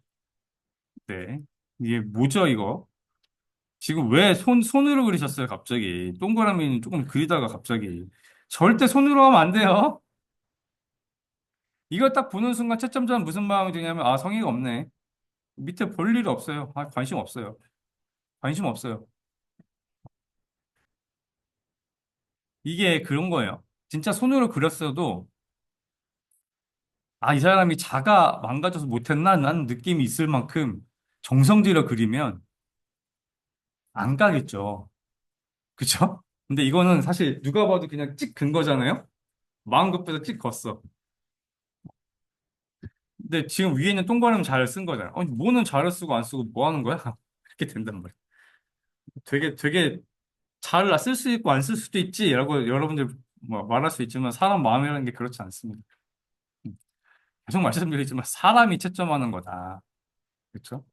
네. 이게 뭐죠, 이거? 지금 왜 손으로 그리셨어요, 갑자기? 동그라미는 조금 그리다가 갑자기. 절대 손으로 하면 안 돼요. 이거 딱 보는 순간 채점자는 무슨 마음이 드냐면, 아, 성의가 없네. 밑에 볼 일이 없어요. 아, 관심 없어요. 관심 없어요. 이게 그런 거예요. 진짜 손으로 그렸어도, 아, 이 사람이 자가 망가져서 못했나? 라는 느낌이 있을 만큼 정성 들여 그리면 안 가겠죠. 그쵸? 근데 이거는 사실 누가 봐도 그냥 찍 근 거잖아요? 마음 급해서 찍 걷어. 근데 지금 위에 있는 동그라미 잘 쓴 거잖아. 아니, 뭐는 잘을 쓰고 안 쓰고 뭐 하는 거야? 이렇게 된단 말이야. 되게 잘 쓸 수 있고 안 쓸 수도 있지라고 여러분들 뭐 말할 수 있지만 사람 마음이라는 게 그렇지 않습니다. 계속 말씀드리지만 사람이 채점하는 거다. 그렇죠?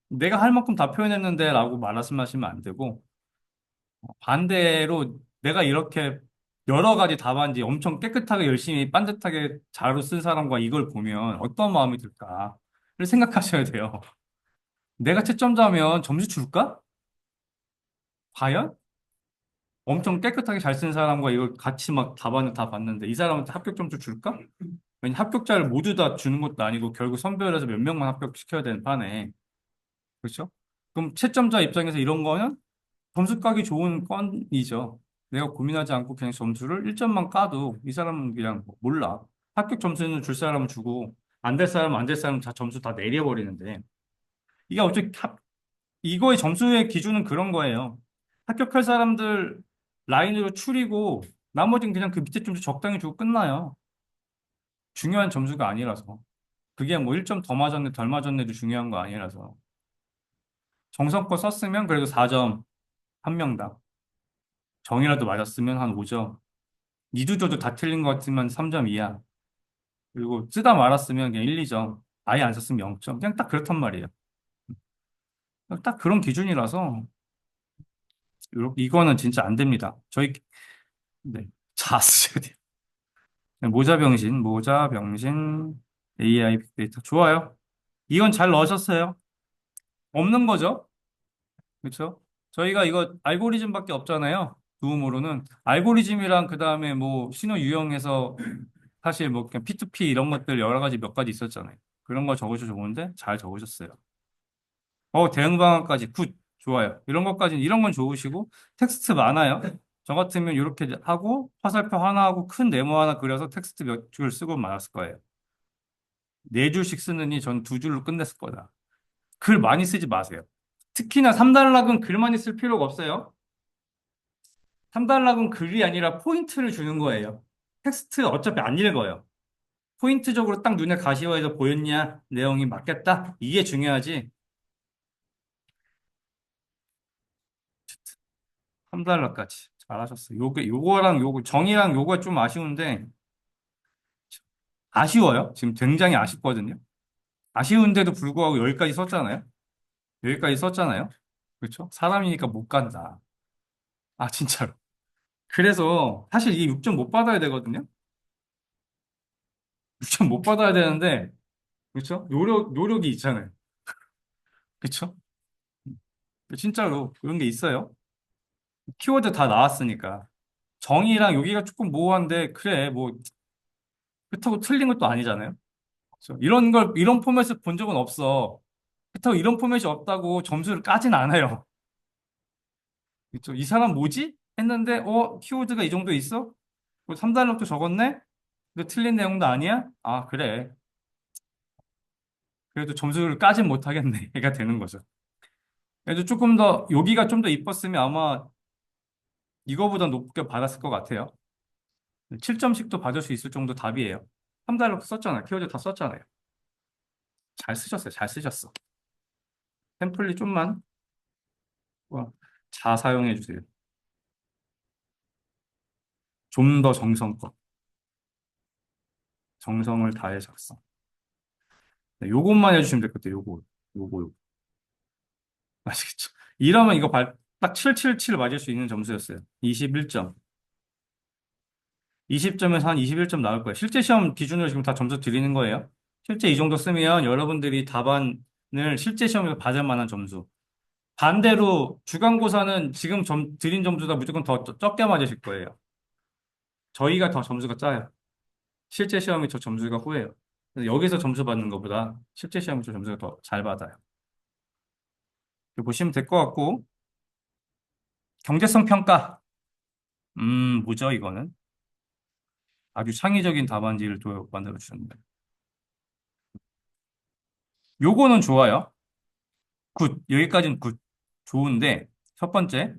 내가 할 만큼 다 표현했는데라고 말씀하시면 안 되고 반대로 내가 이렇게 여러 가지 답안지 엄청 깨끗하게 열심히 반듯하게 자료 쓴 사람과 이걸 보면 어떤 마음이 들까를 생각하셔야 돼요. 내가 채점자면 점수 줄까? 과연? 엄청 깨끗하게 잘 쓴 사람과 이걸 같이 막 답안을 다 봤는데 이 사람한테 합격 점수 줄까? 왜냐 합격자를 모두 다 주는 것도 아니고 결국 선별해서 몇 명만 합격시켜야 되는 판에 그렇죠? 그럼 채점자 입장에서 이런 거는 점수 까기 좋은 건이죠. 내가 고민하지 않고 그냥 점수를 1점만 까도 이 사람은 그냥 뭐 몰라. 합격 점수는 줄 사람은 주고 안 될 사람은 안 될 사람은 다 점수 다 내려버리는데 이게 어차피 이거의 점수의 기준은 그런 거예요. 합격할 사람들 라인으로 추리고 나머지는 그냥 그 밑에 점수 적당히 주고 끝나요. 중요한 점수가 아니라서. 그게 뭐 1점 더 맞았네, 덜 맞았네도 중요한 거 아니라서. 정성껏 썼으면 그래도 4점 한 명당. 정이라도 맞았으면 한 5점. 이두저도 다 틀린 것 같으면 3점 이하. 그리고 쓰다 말았으면 그냥 1, 2점. 아예 안 썼으면 0점. 그냥 딱 그렇단 말이에요. 딱 그런 기준이라서 이거는 진짜 안 됩니다. 네. 자, 쓰셔야 돼요. 네, 모자 병신 AI 빅데이터. 좋아요. 이건 잘 넣으셨어요. 없는 거죠? 그렇죠? 저희가 이거 알고리즘밖에 없잖아요. 도움으로는 알고리즘이랑 그 다음에 뭐 신호 유형에서 사실 뭐 그냥 P2P 이런 것들 여러 가지 몇 가지 있었잖아요. 그런 거 적으셔도 좋은데 잘 적으셨어요. 대응 방안까지 굿 좋아요. 이런 것까지 이런 건 좋으시고 텍스트 많아요. 저 같으면 이렇게 하고 화살표 하나 하고 큰 네모 하나 그려서 텍스트 몇 줄 쓰고 말았을 거예요. 네 줄씩 쓰느니 전 두 줄로 끝냈을 거다. 글 많이 쓰지 마세요. 특히나 3단락은 글 많이 쓸 필요가 없어요. 3단락은 글이 아니라 포인트를 주는 거예요. 텍스트 어차피 안 읽어요. 포인트적으로 딱 눈에 가시화해서 보였냐, 내용이 맞겠다. 이게 중요하지. 3달러까지. 잘하셨어요. 요거랑 요거, 정의랑 요거 좀 아쉬운데, 아쉬워요. 지금 굉장히 아쉽거든요. 아쉬운데도 불구하고 여기까지 썼잖아요. 여기까지 썼잖아요. 그렇죠? 사람이니까 못 간다. 아, 진짜로. 그래서 사실 이 6점 못 받아야 되거든요. 6점 못 받아야 되는데, 그렇죠? 노력이 있잖아요. 그렇죠? 진짜로 그런 게 있어요. 키워드 다 나왔으니까. 정의랑 여기가 조금 모호한데, 그래, 뭐, 그렇다고 틀린 것도 아니잖아요. 그렇죠? 이런 포맷을 본 적은 없어. 그렇다고 이런 포맷이 없다고 점수를 까진 않아요. 그렇죠? 이 사람 뭐지? 했는데, 키워드가 이 정도 있어? 3단락도 적었네? 근데 틀린 내용도 아니야? 아, 그래. 그래도 점수를 까진 못하겠네. 가 되는 거죠. 그래도 조금 더, 여기가 좀 더 이뻤으면 아마 이거보다 높게 받았을 것 같아요. 7점씩도 받을 수 있을 정도 답이에요. 3달러 썼잖아요. 키워드 다 썼잖아요. 잘 쓰셨어요. 잘 쓰셨어. 템플릿 좀만 사용해 주세요. 좀 더 정성껏. 정성을 다해 작성. 네, 요것만 해주시면 될 것 같아요. 요거. 아시겠죠? 이러면 이거 딱 777 맞을 수 있는 점수였어요. 21점. 20점에서 한 21점 나올 거예요. 실제 시험 기준으로 지금 다 점수 드리는 거예요. 실제 이 정도 쓰면 여러분들이 답안을 실제 시험에서 받을 만한 점수. 반대로 주간고사는 지금 드린 점수보다 무조건 더 적게 맞으실 거예요. 저희가 더 점수가 짜요. 실제 시험이 저 점수가 후해요. 그래서 여기서 점수 받는 것보다 실제 시험이 저 점수가 더 잘 받아요. 이렇게 보시면 될 것 같고, 경제성 평가. 뭐죠, 이거는? 아주 창의적인 답안지를 또 만들어 주셨는데. 요거는 좋아요. 굿. 여기까지는 굿. 좋은데, 첫 번째,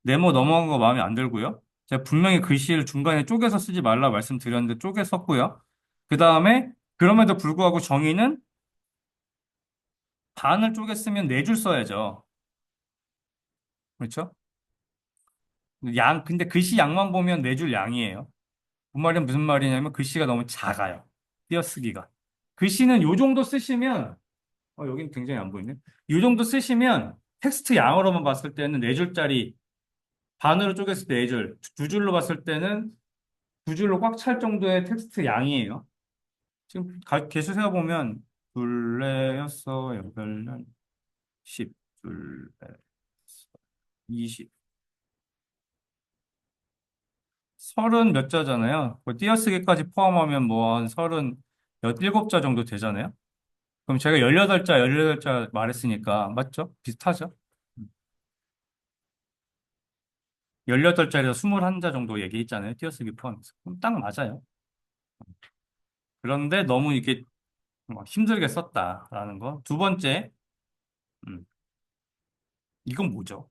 네모 넘어간 거 마음에 안 들고요. 제가 분명히 글씨를 중간에 쪼개서 쓰지 말라 말씀드렸는데 쪼개 썼고요. 그 다음에, 그럼에도 불구하고 정의는 반을 쪼개 쓰면 네 줄 써야죠. 그렇죠? 근데 글씨 양만 보면 네 줄 양이에요. 그 말은 무슨 말이냐면 글씨가 너무 작아요. 띄어쓰기가. 글씨는 요 정도 쓰시면, 여긴 굉장히 안 보이네. 요 정도 쓰시면 텍스트 양으로만 봤을 때는 네 줄짜리 반으로 쪼갰을 때 네 줄, 두 줄로 봤을 때는 두 줄로 꽉 찰 정도의 텍스트 양이에요. 지금 개수 세어보면 둘, 넷, 여섯, 여덟, 열, 십, 둘, 넷, 이십, 서른 몇 자잖아요. 그 띄어쓰기까지 포함하면 뭐 한 서른 일곱 자 정도 되잖아요. 그럼 제가 18자, 18자 말했으니까 맞죠? 비슷하죠? 18자리에서 21자 정도 얘기했잖아요. 띄어쓰기 포함해서. 그럼 딱 맞아요. 그런데 너무 이렇게 막 힘들게 썼다라는 거. 두 번째, 음, 이건 뭐죠?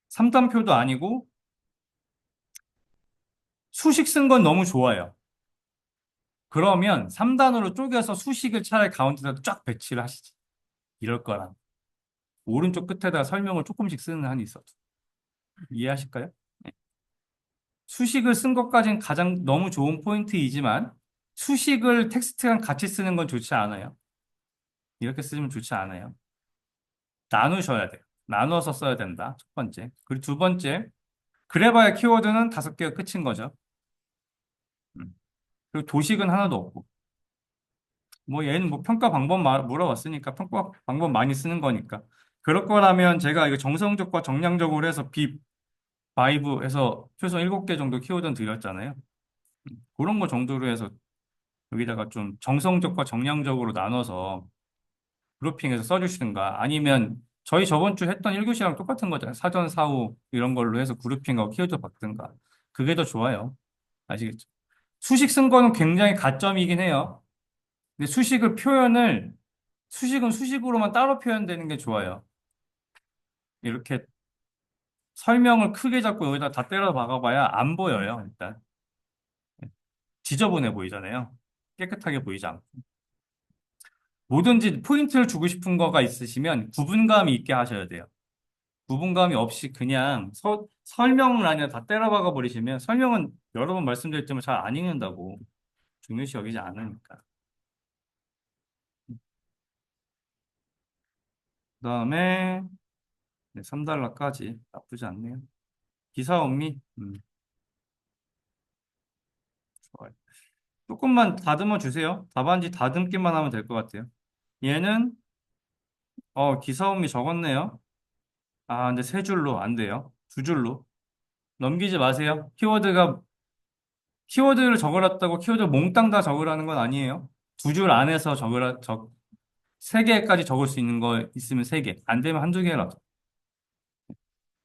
3단표도 아니고 수식 쓴 건 너무 좋아요. 그러면 3단으로 쪼개서 수식을 차라리 가운데다 쫙 배치를 하시지. 이럴 거랑. 오른쪽 끝에다 설명을 조금씩 쓰는 한이 있어도. 이해하실까요? 네. 수식을 쓴 것까지는 가장 너무 좋은 포인트이지만 수식을 텍스트랑 같이 쓰는 건 좋지 않아요. 이렇게 쓰면 좋지 않아요. 나누셔야 돼요. 나눠서 써야 된다. 첫 번째. 그리고 두 번째, 그래봐야 키워드는 5개가 끝인 거죠. 음. 그리고 도식은 하나도 없고. 뭐 얘는 뭐 평가 방법 물어봤으니까 평가 방법 많이 쓰는 거니까. 그럴 거라면 제가 이거 정성적과 정량적으로 해서 빕, 바이브 해서 최소 7개 정도 키워드는 드렸잖아요. 그런 거 정도로 해서 여기다가 좀 정성적과 정량적으로 나눠서 그룹핑해서 써주시든가 아니면 저희 저번 주 했던 1교시랑 똑같은 거잖아요. 사전, 사후 이런 걸로 해서 그룹핑하고 키워드 바꾸든가. 그게 더 좋아요. 아시겠죠? 수식 쓴 거는 굉장히 가점이긴 해요. 근데 수식은 수식으로만 따로 표현되는 게 좋아요. 이렇게 설명을 크게 잡고 여기다 다 때려 박아봐야 안 보여요, 일단. 지저분해 보이잖아요. 깨끗하게 보이지 않고. 뭐든지 포인트를 주고 싶은 거가 있으시면 구분감이 있게 하셔야 돼요. 구분감이 없이 그냥 설명을 아니라 다 때려 박아 버리시면 설명은 여러 번 말씀드렸지만 잘 안 읽는다고. 중요시 여기지 않으니까. 그다음에 3달러까지 나쁘지 않네요. 기사 엄미 좋아요. 조금만 다듬어 주세요. 답안지 다듬기만 하면 될 것 같아요. 얘는 기사 엄미 적었네요. 아, 근데 세 줄로 안 돼요. 두 줄로 넘기지 마세요. 키워드를 적어놨다고 키워드 몽땅 다 적으라는 건 아니에요. 두 줄 안에서 세 개까지 적을 수 있는 거 있으면 세 개. 안 되면 한두 개라도.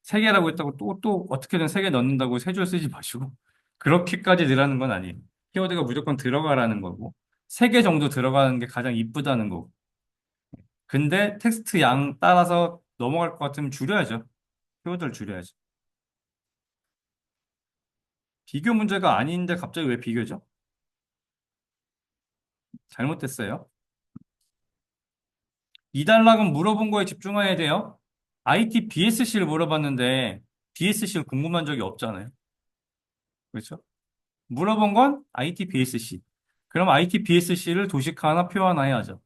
세 개라고 했다고 또 어떻게든 세 개 넣는다고 세 줄 쓰지 마시고. 그렇게까지 늘라는 건 아니에요. 키워드가 무조건 들어가라는 거고. 세 개 정도 들어가는 게 가장 이쁘다는 거고. 근데 텍스트 양 따라서 넘어갈 것 같으면 줄여야죠. 키워드를 줄여야죠. 비교 문제가 아닌데 갑자기 왜 비교죠? 잘못됐어요. 이단락은 물어본 거에 집중해야 돼요. IT BSC를 물어봤는데 BSC를 궁금한 적이 없잖아요. 그렇죠? 물어본 건 IT BSC. 그럼 IT BSC를 도식화나 표현화해야죠.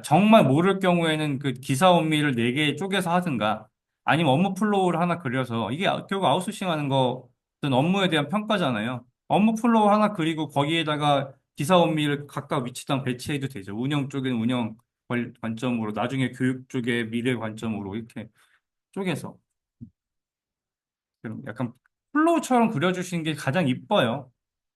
정말 모를 경우에는 그 기사 원미를 4개 쪼개서 하든가 아니면 업무 플로우를 하나 그려서 이게 결국 아웃소싱 하는 거 어떤 업무에 대한 평가잖아요. 업무 플로우 하나 그리고 거기에다가 기사 원미를 각각 위치당 배치해도 되죠. 운영 쪽에는 운영 관점으로 나중에 교육 쪽에 미래 관점으로 이렇게 쪼개서. 좀 약간 플로우처럼 그려주신 게 가장 이뻐요.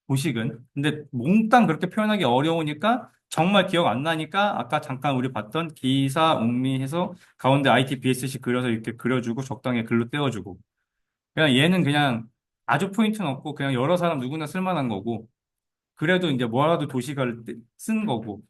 도식은. 근데 몽땅 그렇게 표현하기 어려우니까 정말 기억 안 나니까 아까 잠깐 우리 봤던 기사 웅미해서 가운데 ITBSC 그려서 이렇게 그려주고 적당히 글로 떼어주고. 그냥 얘는 그냥 아주 포인트는 없고 그냥 여러 사람 누구나 쓸만한 거고. 그래도 이제 뭐라도 도시가를 쓴 거고.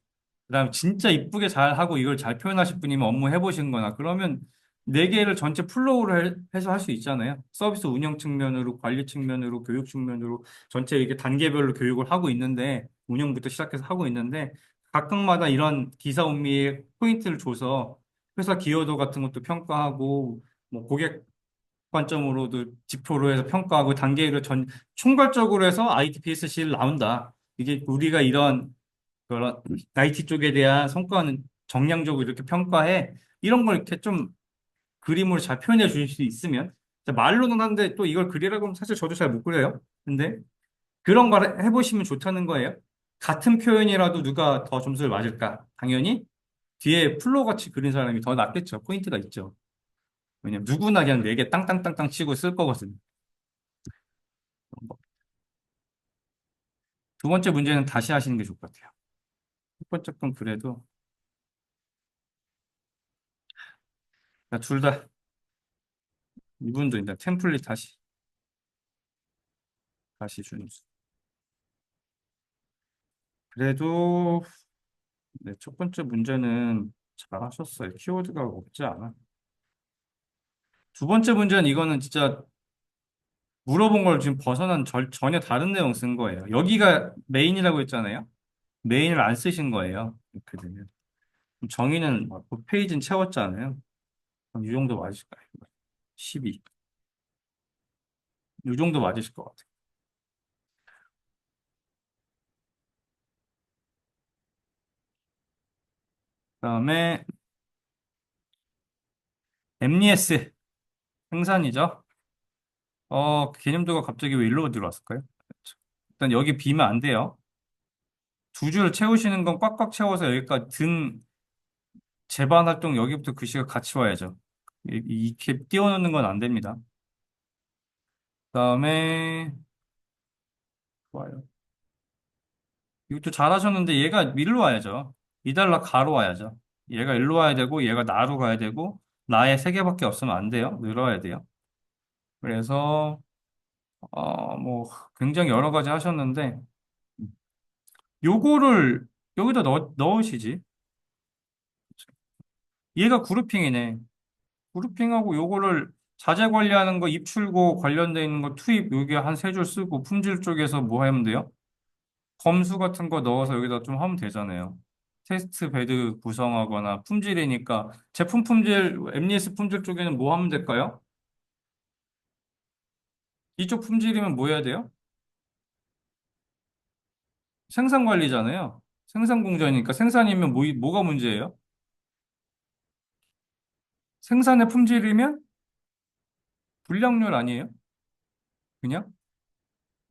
그다음 진짜 이쁘게 잘 하고 이걸 잘 표현하실 분이면 업무 해보신 거나 그러면 네 개를 전체 플로우를 해서 할 수 있잖아요. 서비스 운영 측면으로, 관리 측면으로, 교육 측면으로 전체 이렇게 단계별로 교육을 하고 있는데 운영부터 시작해서 하고 있는데 각각마다 이런 기사 음미의 포인트를 줘서 회사 기여도 같은 것도 평가하고 뭐 고객 관점으로도 지표로 해서 평가하고 단계를 전 총괄적으로 해서 ITPSC를 나온다. 이게 우리가 이런 그런 IT 쪽에 대한 성과는 정량적으로 이렇게 평가해. 이런 걸 이렇게 좀 그림으로 잘 표현해 주실 수 있으면 말로는 하는데 또 이걸 그리라고 하면 사실 저도 잘 못 그려요. 근데 그런 걸 해보시면 좋다는 거예요. 같은 표현이라도 누가 더 점수를 맞을까? 당연히 뒤에 플로우 같이 그린 사람이 더 낫겠죠. 포인트가 있죠. 왜냐면 누구나 그냥 네 개 땅땅땅땅 치고 쓸 거거든. 두 번째 문제는 다시 하시는 게 좋을 것 같아요. 첫 번째 건 그래도 둘 다 이분도 일단 템플릿 다시 주는 수. 그래도 네, 첫 번째 문제는 잘하셨어요. 키워드가 없지 않아. 두 번째 문제는 이거는 진짜 물어본 걸 지금 벗어난 전혀 다른 내용 쓴 거예요. 여기가 메인이라고 했잖아요. 메인을 안 쓰신 거예요. 이렇게 되면. 그럼 정의는 그 페이지는 채웠잖아요. 그럼 이 정도 맞으실까요? 12. 이 정도 맞으실 것 같아요. 그다음에 MES 생산이죠. 개념도가 갑자기 왜 일로 들어왔을까요? 일단 여기 비면 안 돼요. 두 줄 채우시는 건 꽉꽉 채워서 여기까지 등 제반 활동 여기부터 글씨가 같이 와야죠. 이렇게 띄워놓는 건 안 됩니다. 그다음에 좋아요. 이것도 잘하셨는데 얘가 일로 와야죠. 이달라 가로 와야죠. 얘가 일로 와야 되고 얘가 나로 가야 되고 나에 세 개밖에 없으면 안 돼요. 늘어야 돼요. 그래서 뭐 굉장히 여러 가지 하셨는데 요거를 여기다 넣으시지. 얘가 그룹핑이네. 그룹핑하고 요거를 자재 관리하는 거 입출고 관련돼 있는 거 투입 여기 한 세 줄 쓰고 품질 쪽에서 뭐 하면 돼요? 검수 같은 거 넣어서 여기다 좀 하면 되잖아요. 테스트 베드 구성하거나 품질이니까 제품 품질, MDS 품질 쪽에는 뭐 하면 될까요? 이쪽 품질이면 뭐 해야 돼요? 생산 관리잖아요. 생산 공정이니까 생산이면 뭐가 문제예요? 생산의 품질이면 불량률 아니에요? 그냥?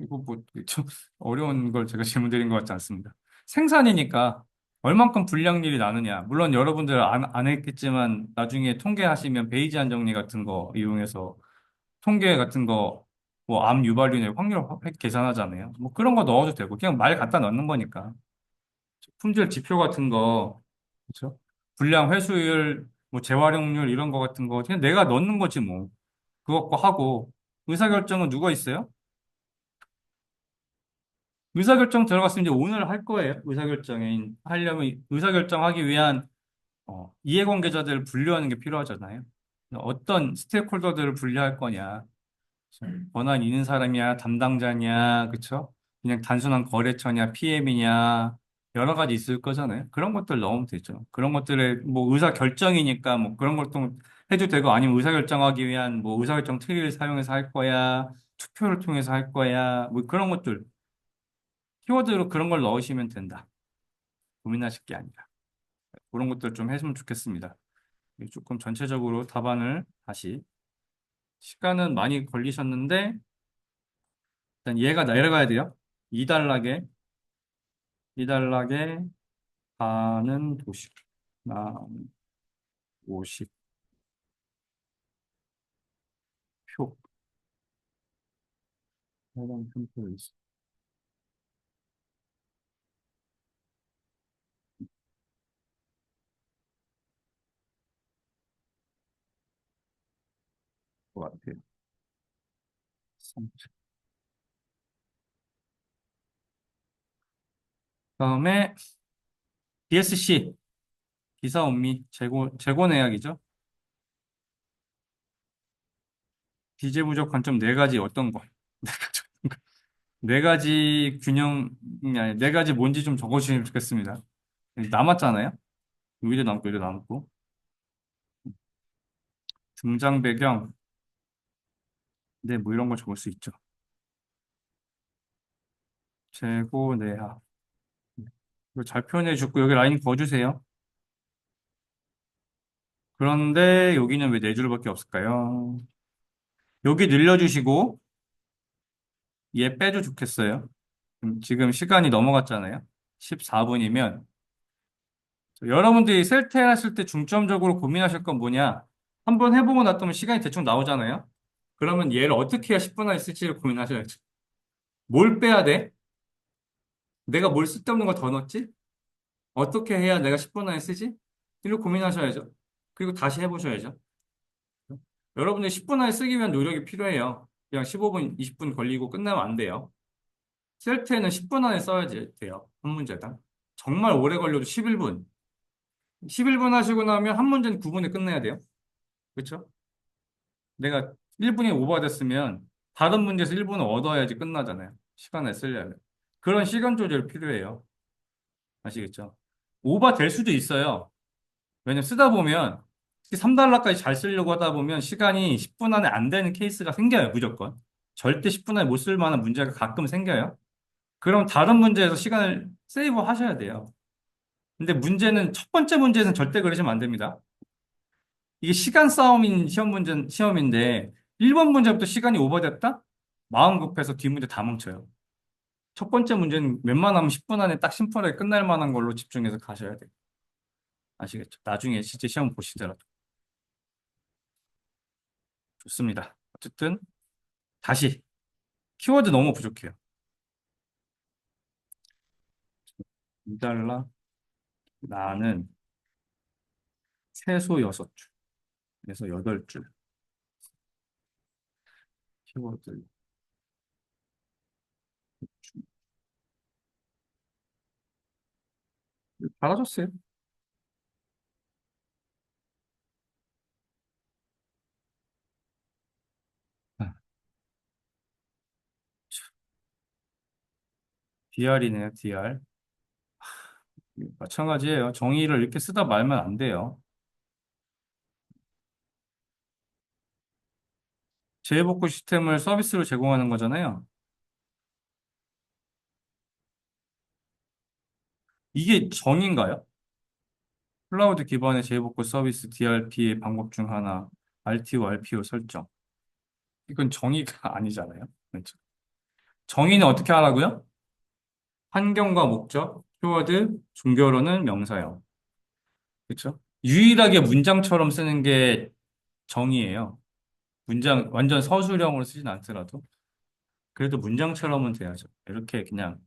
이거 뭐 좀 어려운 걸 제가 질문 드린 것 같지 않습니다. 생산이니까 얼만큼 불량률이 나느냐. 물론 여러분들 안 했겠지만 나중에 통계하시면 베이지안 정리 같은 거 이용해서 통계 같은 거 뭐 암 유발률 확률 계산하잖아요. 뭐 그런 거 넣어도 되고 그냥 말 갖다 넣는 거니까. 품질 지표 같은 거 그렇죠? 불량 회수율 뭐 재활용률 이런 거 같은 거 그냥 내가 넣는 거지 뭐. 그거 하고 의사결정은 누가 있어요? 의사결정 들어갔으면 이제 오늘 할 거예요. 의사결정에 하려면 의사결정하기 위한 이해관계자들을 분류하는 게 필요하잖아요. 어떤 스테이크홀더들을 분류할 거냐. 권한 있는 사람이야, 담당자냐, 그쵸? 그냥 단순한 거래처냐, PM이냐, 여러 가지 있을 거잖아요. 그런 것들 넣으면 되죠. 그런 것들을 뭐 의사결정이니까 뭐 그런 것도 해도 되고 아니면 의사결정하기 위한 뭐 의사결정 트리를 사용해서 할 거야, 투표를 통해서 할 거야, 뭐 그런 것들 키워드로 그런 걸 넣으시면 된다. 고민하실 게 아니라. 그런 것들 좀 했으면 좋겠습니다. 조금 전체적으로 답안을 다시. 시간은 많이 걸리셨는데, 일단 얘가 내려가야 돼요. 2단락에, 2단락에 가는 도시. 나, 도시, 표. 해당 템플 있을 것 같아요. 다음에 BSC 기사 음미 재고 내역이죠. 기재 부족 관점 네 가지 어떤 거? 네 가지 균형이 아니 네 가지 뭔지 좀 적어주시면 좋겠습니다. 남았잖아요. 여기도 남고 여기도 남고 등장 배경 네 뭐 이런 거 적을 수 있죠. 재고 내역 이거 잘 표현해 주고 여기 라인 그어주세요. 그런데 여기는 왜 네 줄밖에 없을까요? 여기 늘려주시고 얘 빼줘 좋겠어요. 지금 시간이 넘어갔잖아요. 14분이면 여러분들이 셀텔 했을 때 중점적으로 고민하실 건 뭐냐? 한번 해보고 났더니 시간이 대충 나오잖아요. 그러면 얘를 어떻게 해야 10분 안에 쓸지를 고민하셔야죠. 뭘 빼야 돼? 내가 뭘 쓸데없는 걸 더 넣었지? 어떻게 해야 내가 10분 안에 쓰지? 이걸 고민하셔야죠. 그리고 다시 해보셔야죠. 여러분들 10분 안에 쓰기 위한 노력이 필요해요. 그냥 15분, 20분 걸리고 끝나면 안 돼요. 셀트에는 10분 안에 써야 돼요. 한 문제당. 정말 오래 걸려도 11분. 11분 하시고 나면 한 문제는 9분에 끝내야 돼요. 그렇죠? 내가 1분이 오버됐으면 다른 문제에서 1분을 얻어야지 끝나잖아요. 시간을 쓰려면. 그런 시간 조절 필요해요. 아시겠죠? 오버 될 수도 있어요. 왜냐면 쓰다 보면 3달러까지 잘 쓰려고 하다 보면 시간이 10분 안에 안 되는 케이스가 생겨요, 무조건. 절대 10분 안에 못 쓸 만한 문제가 가끔 생겨요. 그럼 다른 문제에서 시간을 세이브 하셔야 돼요. 근데 문제는 첫 번째 문제는 절대 그러시면 안 됩니다. 이게 시간 싸움인 시험인데 1번 문제부터 시간이 오버됐다? 마음 급해서 뒷문제 다 멈춰요. 첫 번째 문제는 웬만하면 10분 안에 딱 심플하게 끝날 만한 걸로 집중해서 가셔야 돼요. 아시겠죠? 나중에 실제 시험 보시더라도. 좋습니다. 어쨌든 다시 키워드 너무 부족해요. 2달러 나는 최소 6줄. 그래서 8줄 키워드 받아줬어요. DR이네요, DR. 마찬가지예요. 정의를 이렇게 쓰다 말면 안 돼요. 재해복구 시스템을 서비스로 제공하는 거잖아요. 이게 정의인가요? 클라우드 기반의 재해복구 서비스 DRP의 방법 중 하나, RTO, RPO 설정. 이건 정의가 아니잖아요. 그렇죠? 정의는 어떻게 하라고요? 환경과 목적, 키워드, 종교로는 명사형. 그렇죠? 유일하게 문장처럼 쓰는 게 정의예요. 문장 완전 서술형으로 쓰진 않더라도 그래도 문장처럼은 돼야죠. 이렇게 그냥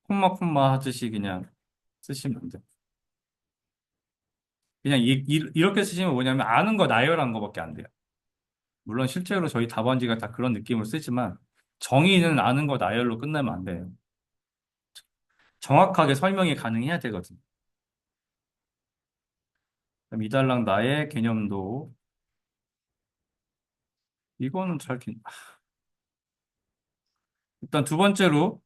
콤마 하듯이 그냥 쓰시면 안 돼요. 그냥 이렇게 쓰시면 뭐냐면 아는 거 나열한 거밖에 안 돼요. 물론 실제로 저희 답안지가 다 그런 느낌을 쓰지만 정의는 아는 거 나열로 끝나면 안 돼요. 정확하게 설명이 가능해야 되거든요. 그럼 이달랑 나의 개념도 이거는 일단 두 번째로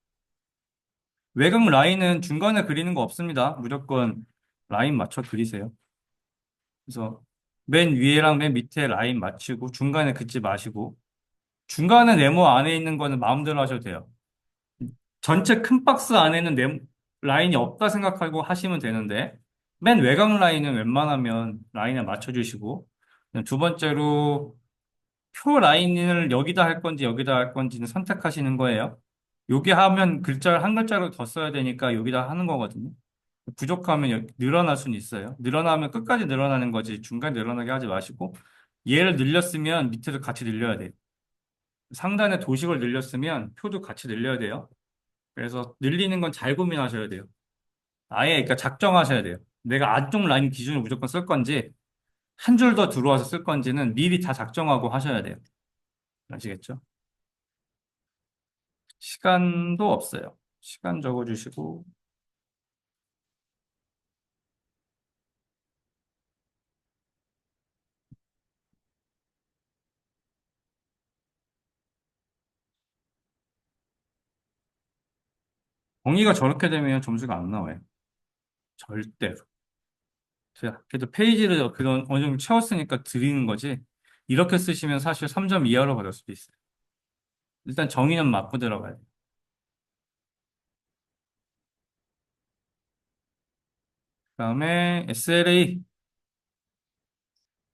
외곽 라인은 중간에 그리는 거 없습니다. 무조건 라인 맞춰 그리세요. 그래서 맨 위에랑 맨 밑에 라인 맞추고 중간에 긋지 마시고 중간에 네모 안에 있는 거는 마음대로 하셔도 돼요. 전체 큰 박스 안에는 라인이 없다 생각하고 하시면 되는데 맨 외곽 라인은 웬만하면 라인에 맞춰주시고 두 번째로 표 라인을 여기다 할 건지 여기다 할 건지는 선택하시는 거예요. 여기 하면 글자를 한 글자로 더 써야 되니까 여기다 하는 거거든요. 부족하면 늘어날 수는 있어요. 늘어나면 끝까지 늘어나는 거지 중간에 늘어나게 하지 마시고 얘를 늘렸으면 밑에도 같이 늘려야 돼요. 상단에 도식을 늘렸으면 표도 같이 늘려야 돼요. 그래서 늘리는 건 잘 고민하셔야 돼요. 아예 그러니까 작정하셔야 돼요. 내가 안쪽 라인 기준을 무조건 쓸 건지 한 줄 더 들어와서 쓸 건지는 미리 다 작정하고 하셔야 돼요. 아시겠죠? 시간도 없어요. 시간 적어주시고 정의가 저렇게 되면 점수가 안 나와요. 절대로. 자, 그래도 페이지를 그런 어느 정도 채웠으니까 드리는 거지. 이렇게 쓰시면 사실 3점 이하로 받을 수도 있어요. 일단 정의는 맞고 들어가요. 그다음에 SLA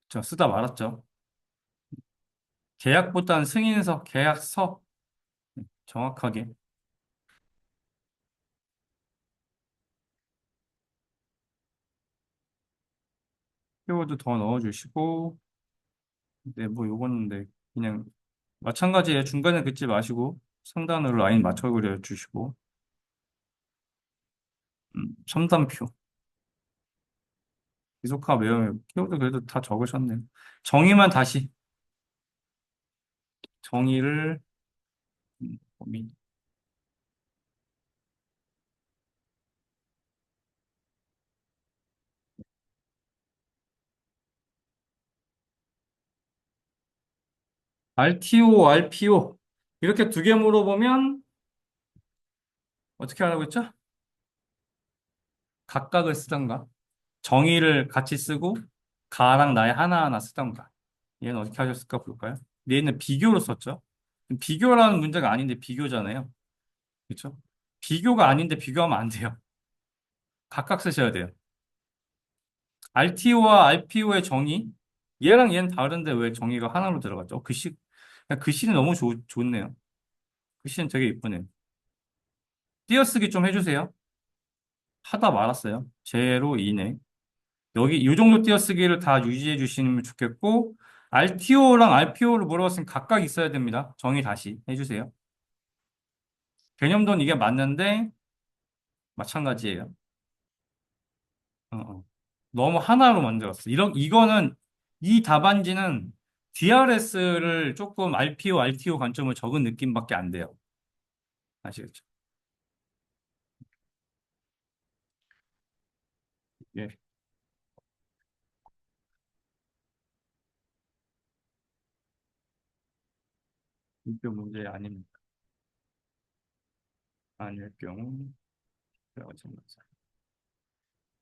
저 쓰다 말았죠. 계약보다는 승인서, 계약서 정확하게 키워드 더 넣어주시고 네, 뭐 요거는 네, 그냥 마찬가지에 중간에 긋지 마시고 상단으로 라인 맞춰 그려주시고 3단표 지속화 외우면 키워드 그래도 다 적으셨네요. 정의만 다시 정의를 고민 RTO, RPO 이렇게 두 개 물어보면 어떻게 하라고 했죠? 각각을 쓰던가 정의를 같이 쓰고 가랑 나의 하나하나 쓰던가 얘는 어떻게 하셨을까 볼까요? 얘는 비교로 썼죠. 비교라는 문제가 아닌데 비교잖아요. 그렇죠? 비교가 아닌데 비교하면 안 돼요. 각각 쓰셔야 돼요. RTO와 RPO의 정의 얘랑 얘는 다른데 왜 정의가 하나로 들어갔죠? 글씨는 너무 좋네요. 글씨는 되게 이쁘네요. 띄어쓰기 좀 해주세요. 하다 말았어요. 제로 이내. 여기 이 정도 띄어쓰기를 다 유지해 주시면 좋겠고 RTO랑 RPO를 물어봤으면 각각 있어야 됩니다. 정의 다시 해주세요. 개념도는 이게 맞는데 마찬가지예요. 너무 하나로 만들었어. 이거는 이 답안지는 DRS를 조금 RPO, RTO 관점을 적은 느낌밖에 안 돼요. 아시겠죠? 예. 비교 문제 아닙니다. 아닐 경우.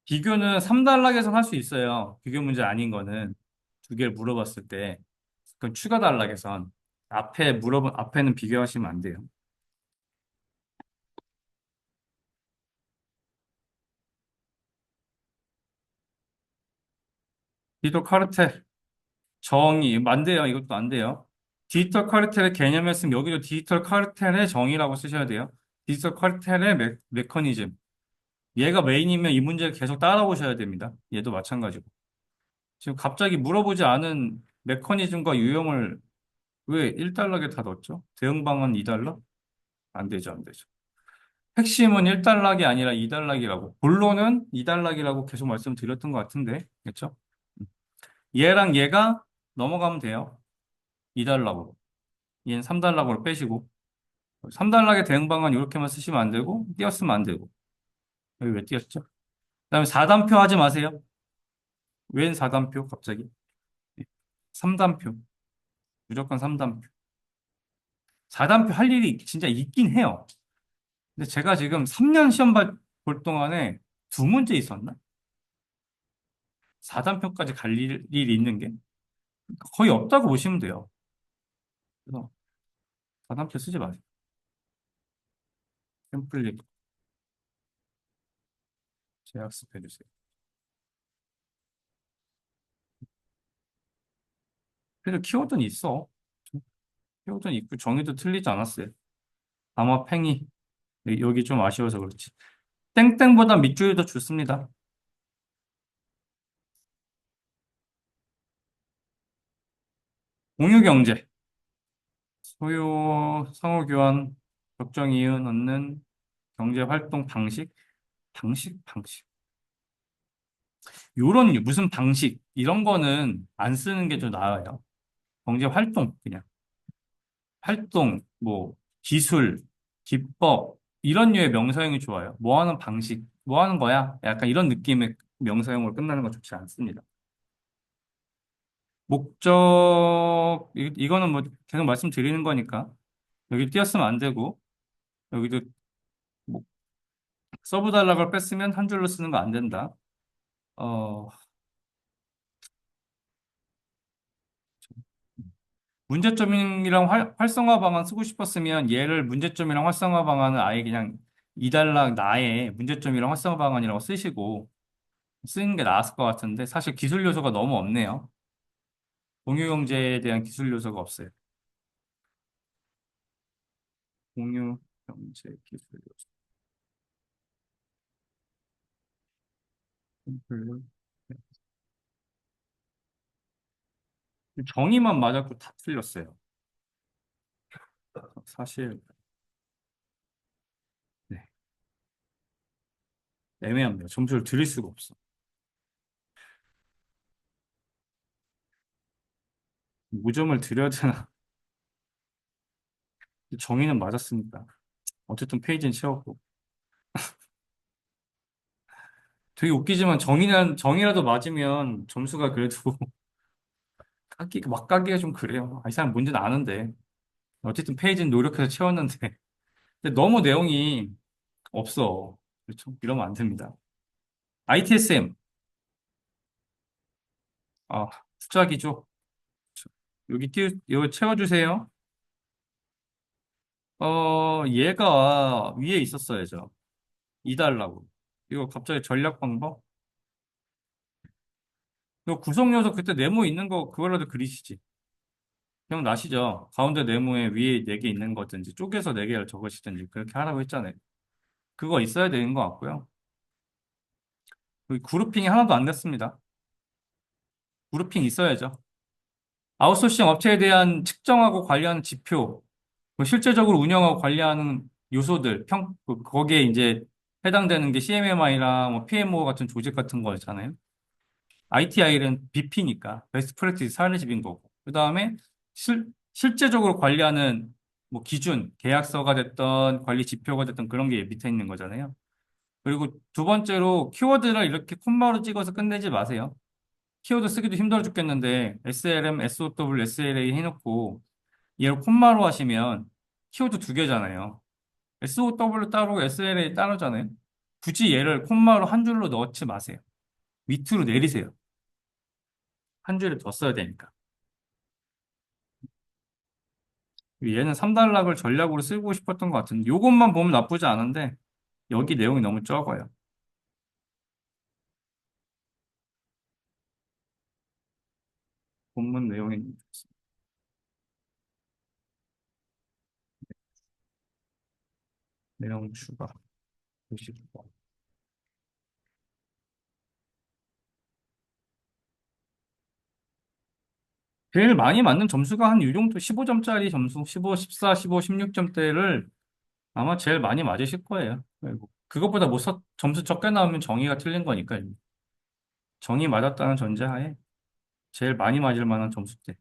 비교는 3단락에서 할 수 있어요. 비교 문제 아닌 거는 두 개를 물어봤을 때 그건 추가 단락에선 앞에는 비교하시면 안 돼요. 디지털 카르텔 정의 안 돼요. 이것도 안 돼요. 디지털 카르텔의 개념을 쓰면 여기도 디지털 카르텔의 정의라고 쓰셔야 돼요. 디지털 카르텔의 메커니즘. 얘가 메인이면 이 문제를 계속 따라오셔야 됩니다. 얘도 마찬가지고. 지금 갑자기 물어보지 않은 메커니즘과 유형을 왜 1달러에 다 넣었죠? 대응 방안 2달러? 안 되죠, 안 되죠. 핵심은 1달러이 아니라 2달러이라고. 본론은 2달러이라고 계속 말씀드렸던 것 같은데, 그렇죠? 얘랑 얘가 넘어가면 돼요. 2달러로. 얘는 3달러로 빼시고. 3단락의 대응 방안 이렇게만 쓰시면 안 되고, 띄었으면 안 되고. 여기 왜 띄었죠? 그다음에 4단표 하지 마세요. 웬 4단표 갑자기? 3단표. 무조건 3단표. 4단표 할 일이 진짜 있긴 해요. 근데 제가 지금 3년 시험 볼 동안에 두 문제 있었나? 4단표까지 갈 일이 있는 게 거의 없다고 보시면 돼요. 그래서 4단표 쓰지 마세요. 템플릿 재학습해 주세요. 그래도 키워드는 있어. 키워드는 있고 정의도 틀리지 않았어요. 아마 팽이 여기 좀 아쉬워서 그렇지. 땡땡보다 밑줄이 더 좋습니다. 공유경제. 소요, 상호 교환, 적정 이윤 얻는 경제 활동 방식, 방식. 요런 무슨 방식 이런 거는 안 쓰는 게 좀 나아요. 경제 활동 그냥 활동 뭐 기술, 기법 이런 류의 명사형이 좋아요. 뭐 하는 방식, 뭐 하는 거야? 약간 이런 느낌의 명사형으로 끝나는 건 좋지 않습니다. 목적 이거는 뭐 계속 말씀드리는 거니까 여기 띄었으면 안 되고 여기도 뭐 서브 단락을 뺐으면 한 줄로 쓰는 거 안 된다. 어, 문제점이랑 활성화 방안 쓰고 싶었으면 얘를 문제점이랑 활성화 방안을 아예 그냥 2단락 나에 문제점이랑 활성화 방안이라고 쓰시고 쓰는 게 나았을 것 같은데 사실 기술 요소가 너무 없네요. 공유 경제에 대한 기술 요소가 없어요. 공유 경제 기술 요소. 정의만 맞았고 다 틀렸어요. 사실 네, 애매합니다. 점수를 드릴 수가 없어. 무점을 드려야 되나? 정의는 맞았으니까. 어쨌든 페이지는 채웠고. 되게 웃기지만 정의라도 맞으면 점수가 그래도 막 까기가 좀 그래요. 아, 이 사람 문제는 아는데. 어쨌든 페이지는 노력해서 채웠는데. 근데 너무 내용이 없어. 그렇죠? 이러면 안 됩니다. ITSM. 아, 투자기죠. 이거 채워주세요. 얘가 위에 있었어야죠. 2달라고. 이거 갑자기 전략 방법? 이거 구성 요소 그때 네모 있는 거 그걸로도 그리시지. 기억나시죠? 가운데 네모에 위에 4개 있는 거든지 쪼개서 4개를 적으시든지 그렇게 하라고 했잖아요. 그거 있어야 되는 것 같고요. 그루핑이 하나도 안 됐습니다. 그루핑 있어야죠. 아웃소싱 업체에 대한 측정하고 관리하는 지표, 실제적으로 운영하고 관리하는 요소들, 거기에 이제 해당되는 게 CMMI랑 뭐 PMO 같은 조직 같은 거잖아요. ITI는 BP니까 베스트 프랙티스 사례집인 거고. 그 다음에 실제적으로 관리하는 뭐 기준, 계약서가 됐던 관리 지표가 됐던 그런 게 밑에 있는 거잖아요. 그리고 두 번째로 키워드를 이렇게 콤마로 찍어서 끝내지 마세요. 키워드 쓰기도 힘들어 죽겠는데 SLM, SOW, SLA 해놓고 얘를 콤마로 하시면 키워드 2개잖아요. SOW 따로 SLA 따로잖아요. 굳이 얘를 콤마로 한 줄로 넣지 마세요. 밑으로 내리세요. 한 줄을 더 써야 되니까. 얘는 3단락을 전략으로 쓰고 싶었던 것 같은데 요것만 보면 나쁘지 않은데 여기 내용이 너무 적어요. 본문 내용이 내용 추가 보시고 제일 많이 맞는 점수가 한 이 정도 15점짜리 점수 15, 14, 15, 16점대를 아마 제일 많이 맞으실 거예요. 그리고 그것보다 뭐 점수 적게 나오면 정의가 틀린 거니까 정의 맞았다는 전제하에 제일 많이 맞을 만한 점수대.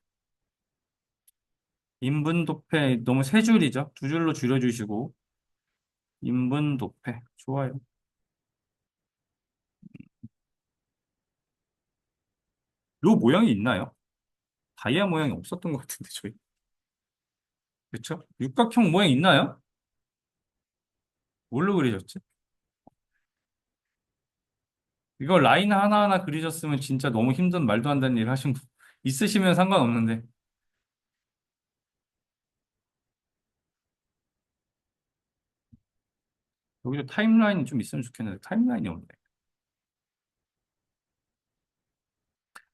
인분도패 너무 세 줄이죠. 두 줄로 줄여주시고 인분도패 좋아요. 요 모양이 있나요? 다이아 모양이 없었던 것 같은데 저희 그렇죠? 육각형 모양 있나요? 뭘로 그리셨지? 이거 라인 하나하나 그리셨으면 진짜 너무 힘든 말도 안 되는 일 하신 거 있으시면 상관없는데 여기도 타임라인이 좀 있으면 좋겠는데 타임라인이 없네.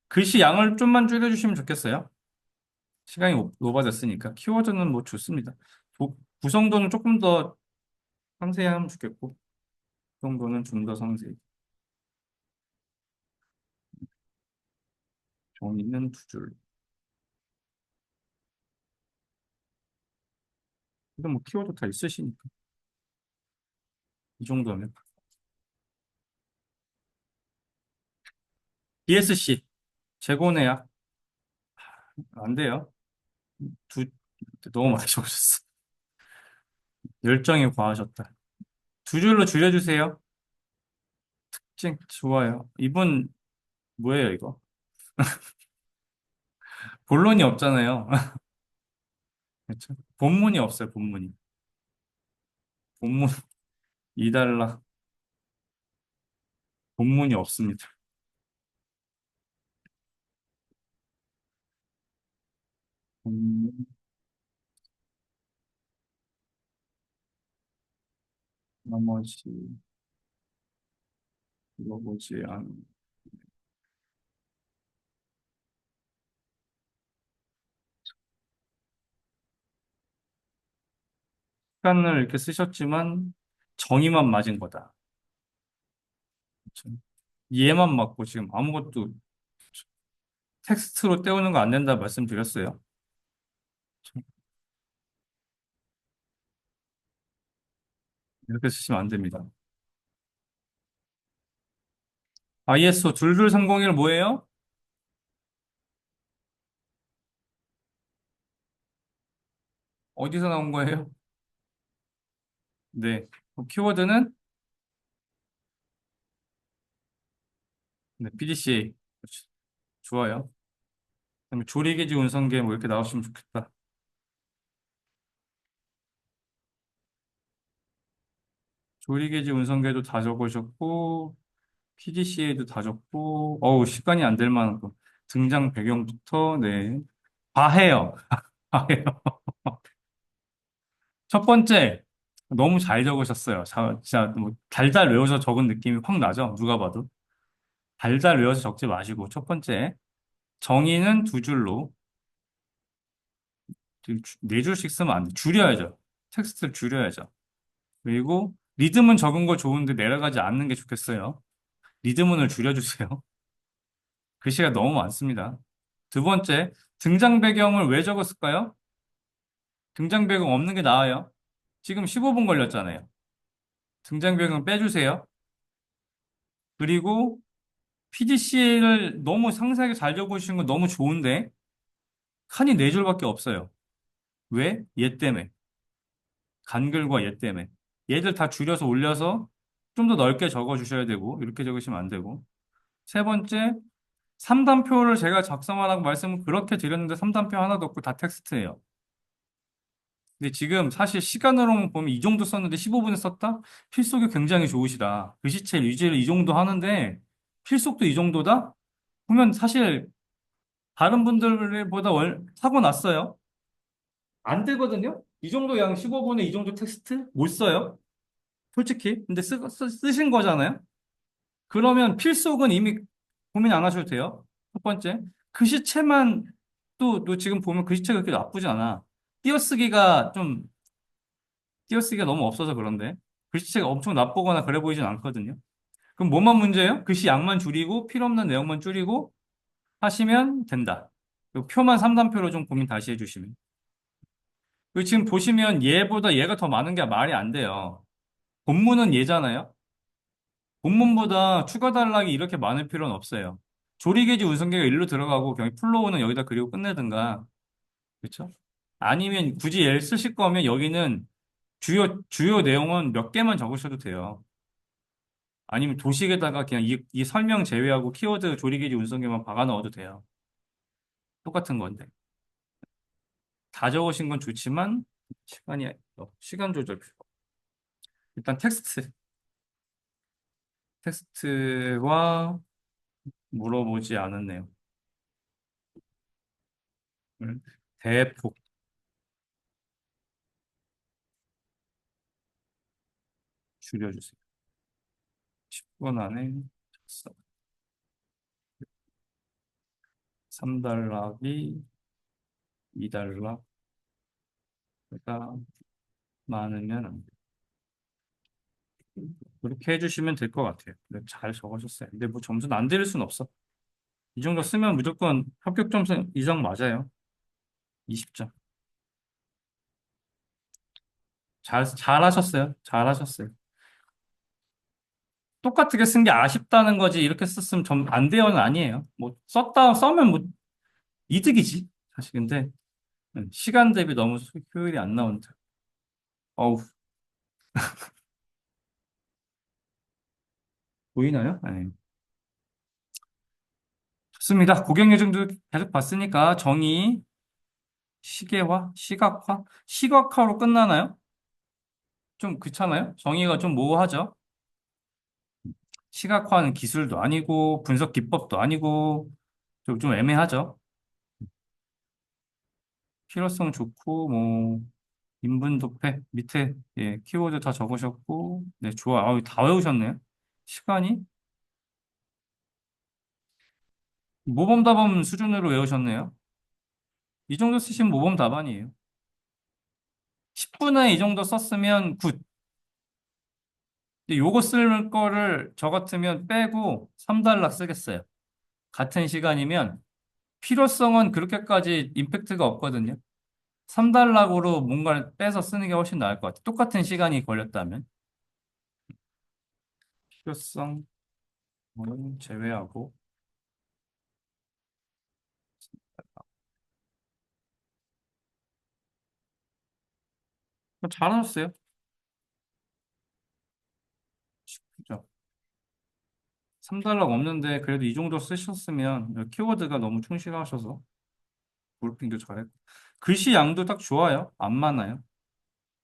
글씨 양을 좀만 줄여주시면 좋겠어요. 시간이 오버됐으니까 키워드는 뭐 좋습니다. 구성도는 조금 더 상세하면 좋겠고 구성도는 좀 더 상세히 정의는 2줄. 근데 뭐 키워드 다 있으시니까. 이 정도면. BSC, 재고내야. 안 돼요. 두, 너무 많이 적으셨어. 열정이 과하셨다. 두 줄로 줄여주세요. 좋아요. 이분, 뭐예요, 이거? 본론이 없잖아요. 그렇죠? 본문이 없어요, 본문이. 본문 2달러. 본문이 없습니다. 본문, 나머지, 이거 뭐지? 시간을 이렇게 쓰셨지만, 정의만 맞은 거다. 그렇죠? 이해만 맞고 지금 아무것도 텍스트로 때우는 거 안 된다 말씀드렸어요. 이렇게 쓰시면 안 됩니다. ISO 22301 뭐예요? 어디서 나온 거예요? 네. 키워드는 네, PDCA. 그렇죠. 좋아요. 그다음에 조리개지 운송계 뭐 이렇게 나왔으면 좋겠다. 조리개지 운송계도 다 적으셨고 PDCA도 다 적고 어우 시간이 안 될 만한 거. 등장 배경부터 네. 과해요. 과해요. 첫 번째 너무 잘 적으셨어요. 진짜 뭐 달달 외워서 적은 느낌이 확 나죠. 누가 봐도. 달달 외워서 적지 마시고 첫 번째 정의는 두 줄로 네 줄씩 쓰면 안 돼. 줄여야죠. 텍스트를 줄여야죠. 그리고 리듬은 적은 거 좋은데 내려가지 않는 게 좋겠어요. 리드문을 줄여주세요. 글씨가 너무 많습니다. 두 번째, 등장 배경을 왜 적었을까요? 등장 배경 없는 게 나아요. 지금 15분 걸렸잖아요. 등장 배경 빼주세요. 그리고 PDC를 너무 상세하게 잘 적으신 건 너무 좋은데 칸이 네 줄밖에 없어요. 왜? 얘 때문에. 간글과 얘 때문에. 얘들 다 줄여서 올려서 좀 더 넓게 적어주셔야 되고 이렇게 적으시면 안 되고. 세 번째, 3단표를 제가 작성하라고 말씀을 그렇게 드렸는데 3단표 하나도 없고 다 텍스트예요. 근데 지금 사실 시간으로만 보면 이 정도 썼는데 15분에 썼다? 필속이 굉장히 좋으시다. 글씨체 유지를 이 정도 하는데 필속도 이 정도다? 보면 사실 다른 분들보다 사고 났어요. 안 되거든요? 이 정도 양 15분에 이 정도 텍스트 못 써요. 솔직히. 근데 쓰신 거잖아요. 그러면 필속은 이미 고민 안 하셔도 돼요. 첫 번째. 글씨체만 또 지금 보면 글씨체가 그렇게 나쁘진 않아. 띄어쓰기가 좀 띄어쓰기가 너무 없어서 그런데 글씨체가 엄청 나쁘거나 그래 보이진 않거든요. 그럼 뭐만 문제예요? 글씨 양만 줄이고 필요 없는 내용만 줄이고 하시면 된다. 그리고 표만 3단표로 좀 고민 다시 해주시면. 그리고 지금 보시면 얘보다 얘가 더 많은 게 말이 안 돼요. 본문은 얘잖아요. 본문보다 추가 단락이 이렇게 많을 필요는 없어요. 조리개지 운송계가 일로 들어가고 그냥 플로우는 여기다 그리고 끝내든가. 그렇죠? 아니면 굳이 얘를 쓰실 거면 여기는 주요 내용은 몇 개만 적으셔도 돼요. 아니면 도식에다가 그냥 이 설명 제외하고 키워드 조리개지 운송계만 박아 넣어도 돼요. 똑같은 건데. 다 적으신 건 좋지만 시간 조절 필요. 일단 텍스트와 물어보지 않은 내용을 대폭 줄여주세요. 10분 안에 작성. 3달러기 2달러가 많으면 안 돼요. 그렇게 해주시면 될 것 같아요. 네, 잘 적으셨어요. 근데 뭐 점수는 안 드릴 순 없어. 이 정도 쓰면 무조건 합격 점수 이상 맞아요. 20점. 잘하셨어요. 잘하셨어요. 똑같게 쓴 게 아쉽다는 거지. 이렇게 썼으면 좀 안 돼요는 아니에요. 뭐, 써면 뭐, 이득이지. 사실 근데, 시간 대비 너무 효율이 안 나온다. 어우, 보이나요? 네. 좋습니다. 고객 요정도 계속 봤으니까 정의, 시계화, 시각화, 시각화로 끝나나요? 좀 그렇잖아요? 정의가 좀 모호하죠? 시각화는 기술도 아니고 분석 기법도 아니고 좀 애매하죠? 필요성 좋고 뭐 인분 도패 밑에 예, 키워드 다 적으셨고 네 좋아. 다 외우셨네요. 시간이 모범 답안 수준으로 외우셨네요. 이 정도 쓰시면 모범 답안이에요. 10분에 이 정도 썼으면 굿. 근데 요거 쓸 거를 저 같으면 빼고 3달락 쓰겠어요. 같은 시간이면 필요성은 그렇게까지 임팩트가 없거든요. 3단락으로 뭔가를 빼서 쓰는 게 훨씬 나을 것 같아요. 똑같은 시간이 걸렸다면. 필요성을 제외하고. 잘하셨어요. 그죠? 3단락 없는데 그래도 이 정도 쓰셨으면 키워드가 너무 충실하셔서 브리핑도 잘했고. 글씨 양도 딱 좋아요. 안 많아요.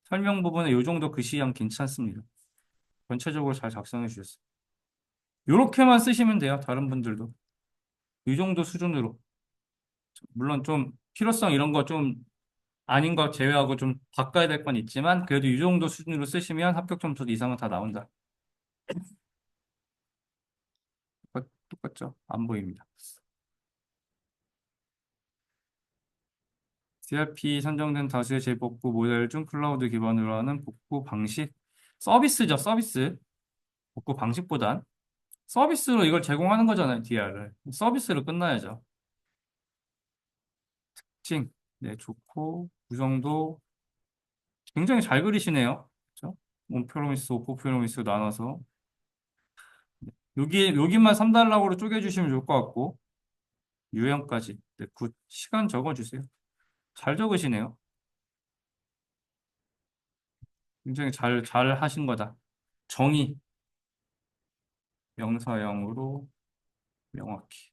설명 부분에 이 정도 글씨 양 괜찮습니다. 전체적으로 잘 작성해 주셨어요. 요렇게만 쓰시면 돼요. 다른 분들도. 이 정도 수준으로. 물론 좀 필요성 이런 거 좀 아닌 거 제외하고 좀 바꿔야 될 건 있지만 그래도 이 정도 수준으로 쓰시면 합격 점수 이상은 다 나온다. 똑같죠? 안 보입니다. CRP 선정된 다수의 재복구 모델 중 클라우드 기반으로 하는 복구 방식 서비스죠, 서비스. 복구 방식보단 서비스로 이걸 제공하는 거잖아요, DR을. 서비스로 끝나야죠. 찡. 네, 좋고 구성도 굉장히 잘 그리시네요. 그렇죠? 온프로미스, 오프프로미스 나눠서 여기만 3단락으로 쪼개주시면 좋을 것 같고 유형까지. 네, 굿. 시간 적어주세요. 잘 적으시네요. 굉장히 잘 하신 거다. 정의, 명사형으로 명확히.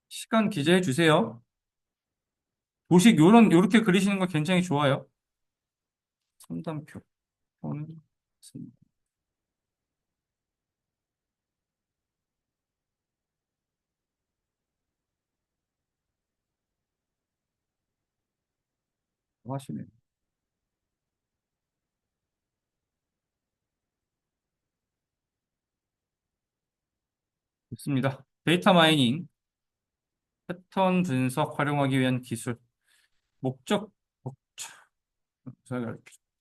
시간 기재해 주세요. 도식 요렇게 그리시는 거 굉장히 좋아요. 3단표. 하시네. 좋습니다. 데이터 마이닝, 패턴 분석 활용하기 위한 기술, 목적, 목적,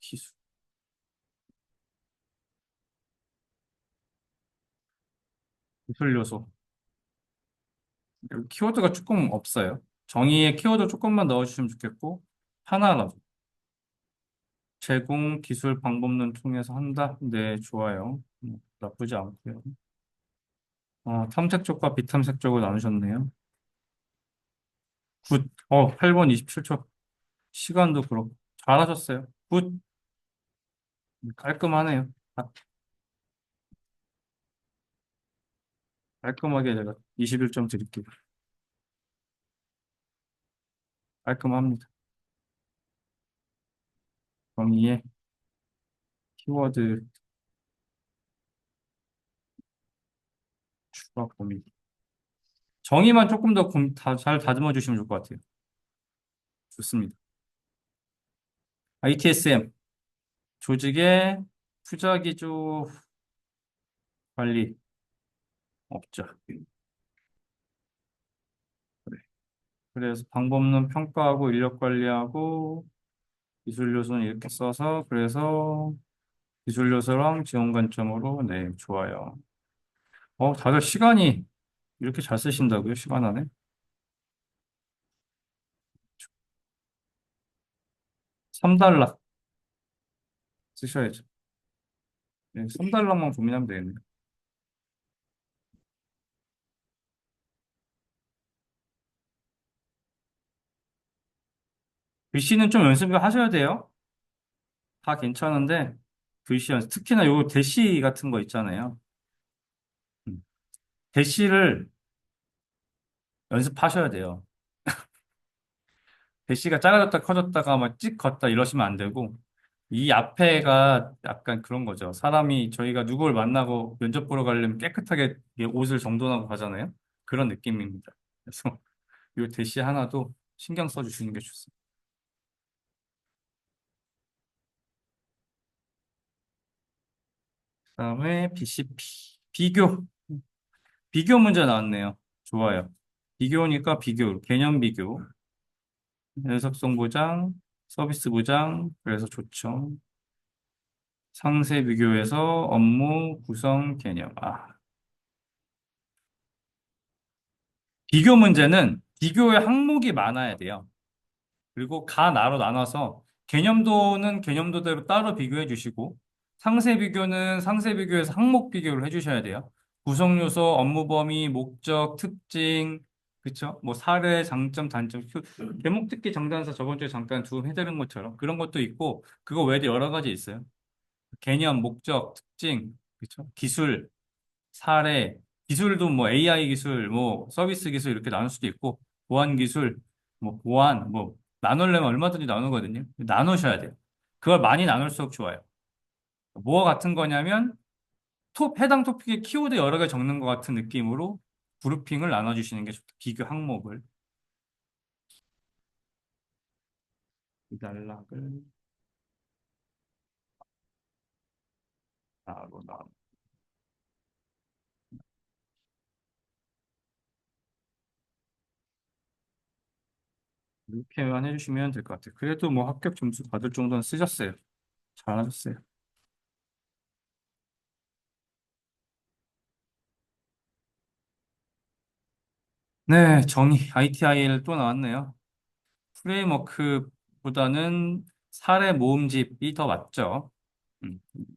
기술, 기술 요소. 여기 키워드가 조금 없어요. 정의에 키워드 조금만 넣어주시면 좋겠고, 하나라도. 제공 기술 방법론 통해서 한다? 네, 좋아요. 나쁘지 않고요. 탐색 쪽과 비탐색 쪽을 나누셨네요. 굿. 8번 27초. 시간도 그렇고. 잘하셨어요. 굿. 깔끔하네요. 아, 깔끔하게 제가 21점 드릴게요. 깔끔합니다. 정의의 키워드 추가 고민. 정의만 조금 더 잘 다듬어 주시면 좋을 것 같아요. 좋습니다. ITSM. 조직의 투자기조 관리 없죠. 그래. 그래서 방법론 평가하고 인력 관리하고 기술 요소는 이렇게 써서 그래서 기술 요소랑 지원 관점으로 네, 좋아요. 다들 시간이 이렇게 잘 쓰신다고요? 시간 안에? 3달러 쓰셔야죠. 네, 3달러만 고민하면 되겠네요. 글씨는 좀 연습을 하셔야 돼요. 다 괜찮은데, 글씨 연습, 특히나 요 대시 같은 거 있잖아요. 음. 대시를 연습하셔야 돼요. 대시가 작아졌다 커졌다가 막 찍 걷다 이러시면 안 되고, 이 앞에가 약간 그런 거죠. 사람이 저희가 누구를 만나고 면접 보러 가려면 깨끗하게 이게 옷을 정돈하고 가잖아요. 그런 느낌입니다. 그래서 이 대시 하나도 신경 써주시는 게 좋습니다. 그다음에 BCP. 비교. 비교 문제 나왔네요. 좋아요. 비교니까 비교, 개념 비교, 연속성 보장, 서비스 보장, 그래서 좋죠. 상세 비교에서 업무 구성 개념. 비교 문제는 비교의 항목이 많아야 돼요. 그리고 가 나로 나눠서 개념도는 개념도대로 따로 비교해 주시고 상세 비교는 상세 비교에서 항목 비교를 해 주셔야 돼요. 구성 요소, 업무 범위, 목적, 특징, 그쵸? 뭐 사례, 장점, 단점, 대목 듣기 장단사 저번 주에 잠깐 두 해드린 것처럼 그런 것도 있고 그거 외에도 여러 가지 있어요. 개념, 목적, 특징, 그쵸? 기술, 사례, 기술도 뭐 AI 기술, 뭐 서비스 기술 이렇게 나눌 수도 있고, 보안 기술, 뭐 보안, 뭐 나누려면 얼마든지 나누거든요. 나누셔야 돼요. 그걸 많이 나눌수록 좋아요. 뭐와 같은 거냐면, 해당 토픽의 키워드 여러 개 적는 것 같은 느낌으로 그룹핑을 나눠주시는 게 좋다. 비교 항목을. 기달락을 나로 나눠. 이렇게만 해주시면 될 것 같아요. 그래도 뭐 합격 점수 받을 정도는 쓰셨어요. 잘하셨어요. 네, 정의, ITIL 또 나왔네요. 프레임워크보다는 사례 모음집이 더 맞죠.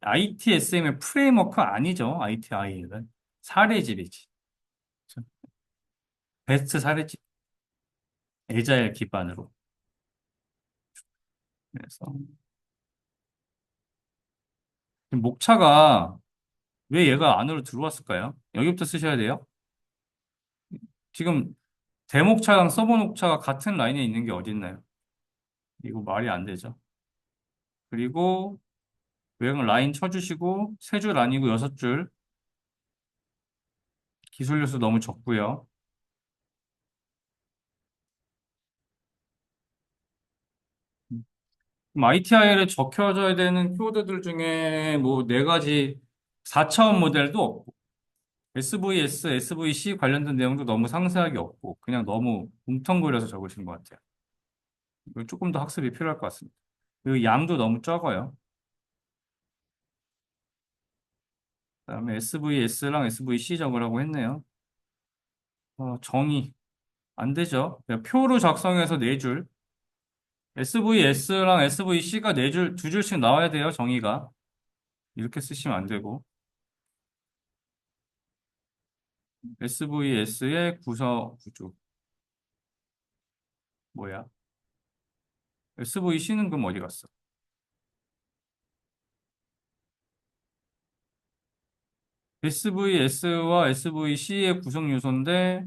ITSM의 프레임워크 아니죠. ITI는 사례집이지. 그렇죠? 베스트 사례집, 에자일 기반으로. 그래서 지금 목차가 왜 얘가 안으로 들어왔을까요? 여기부터 쓰셔야 돼요. 지금 대목차랑 서브 목차가 같은 라인에 있는 게 어디 있나요? 이거 말이 안 되죠. 그리고 외형 라인 쳐주시고 세 줄 아니고 여섯 줄 기술 요소 너무 적고요. ITIL에 적혀져야 되는 키워드들 중에 뭐 네 가지 4차원 모델도 없고 SVS, SVC 관련된 내용도 너무 상세하게 없고 그냥 너무 뭉텅거려서 적으신 것 같아요. 이거 조금 더 학습이 필요할 것 같습니다. 그리고 양도 너무 적어요. 그다음에 SVS랑 SVC 적으라고 했네요. 정의 안 되죠. 그냥 표로 작성해서 네 줄. SVS랑 SVC가 네 줄, 두 줄씩 나와야 돼요, 정의가. 이렇게 쓰시면 안 되고. SVS의 구성 구조. 뭐야? SVC는 그럼 어디 갔어? SVS와 SVC의 구성 요소인데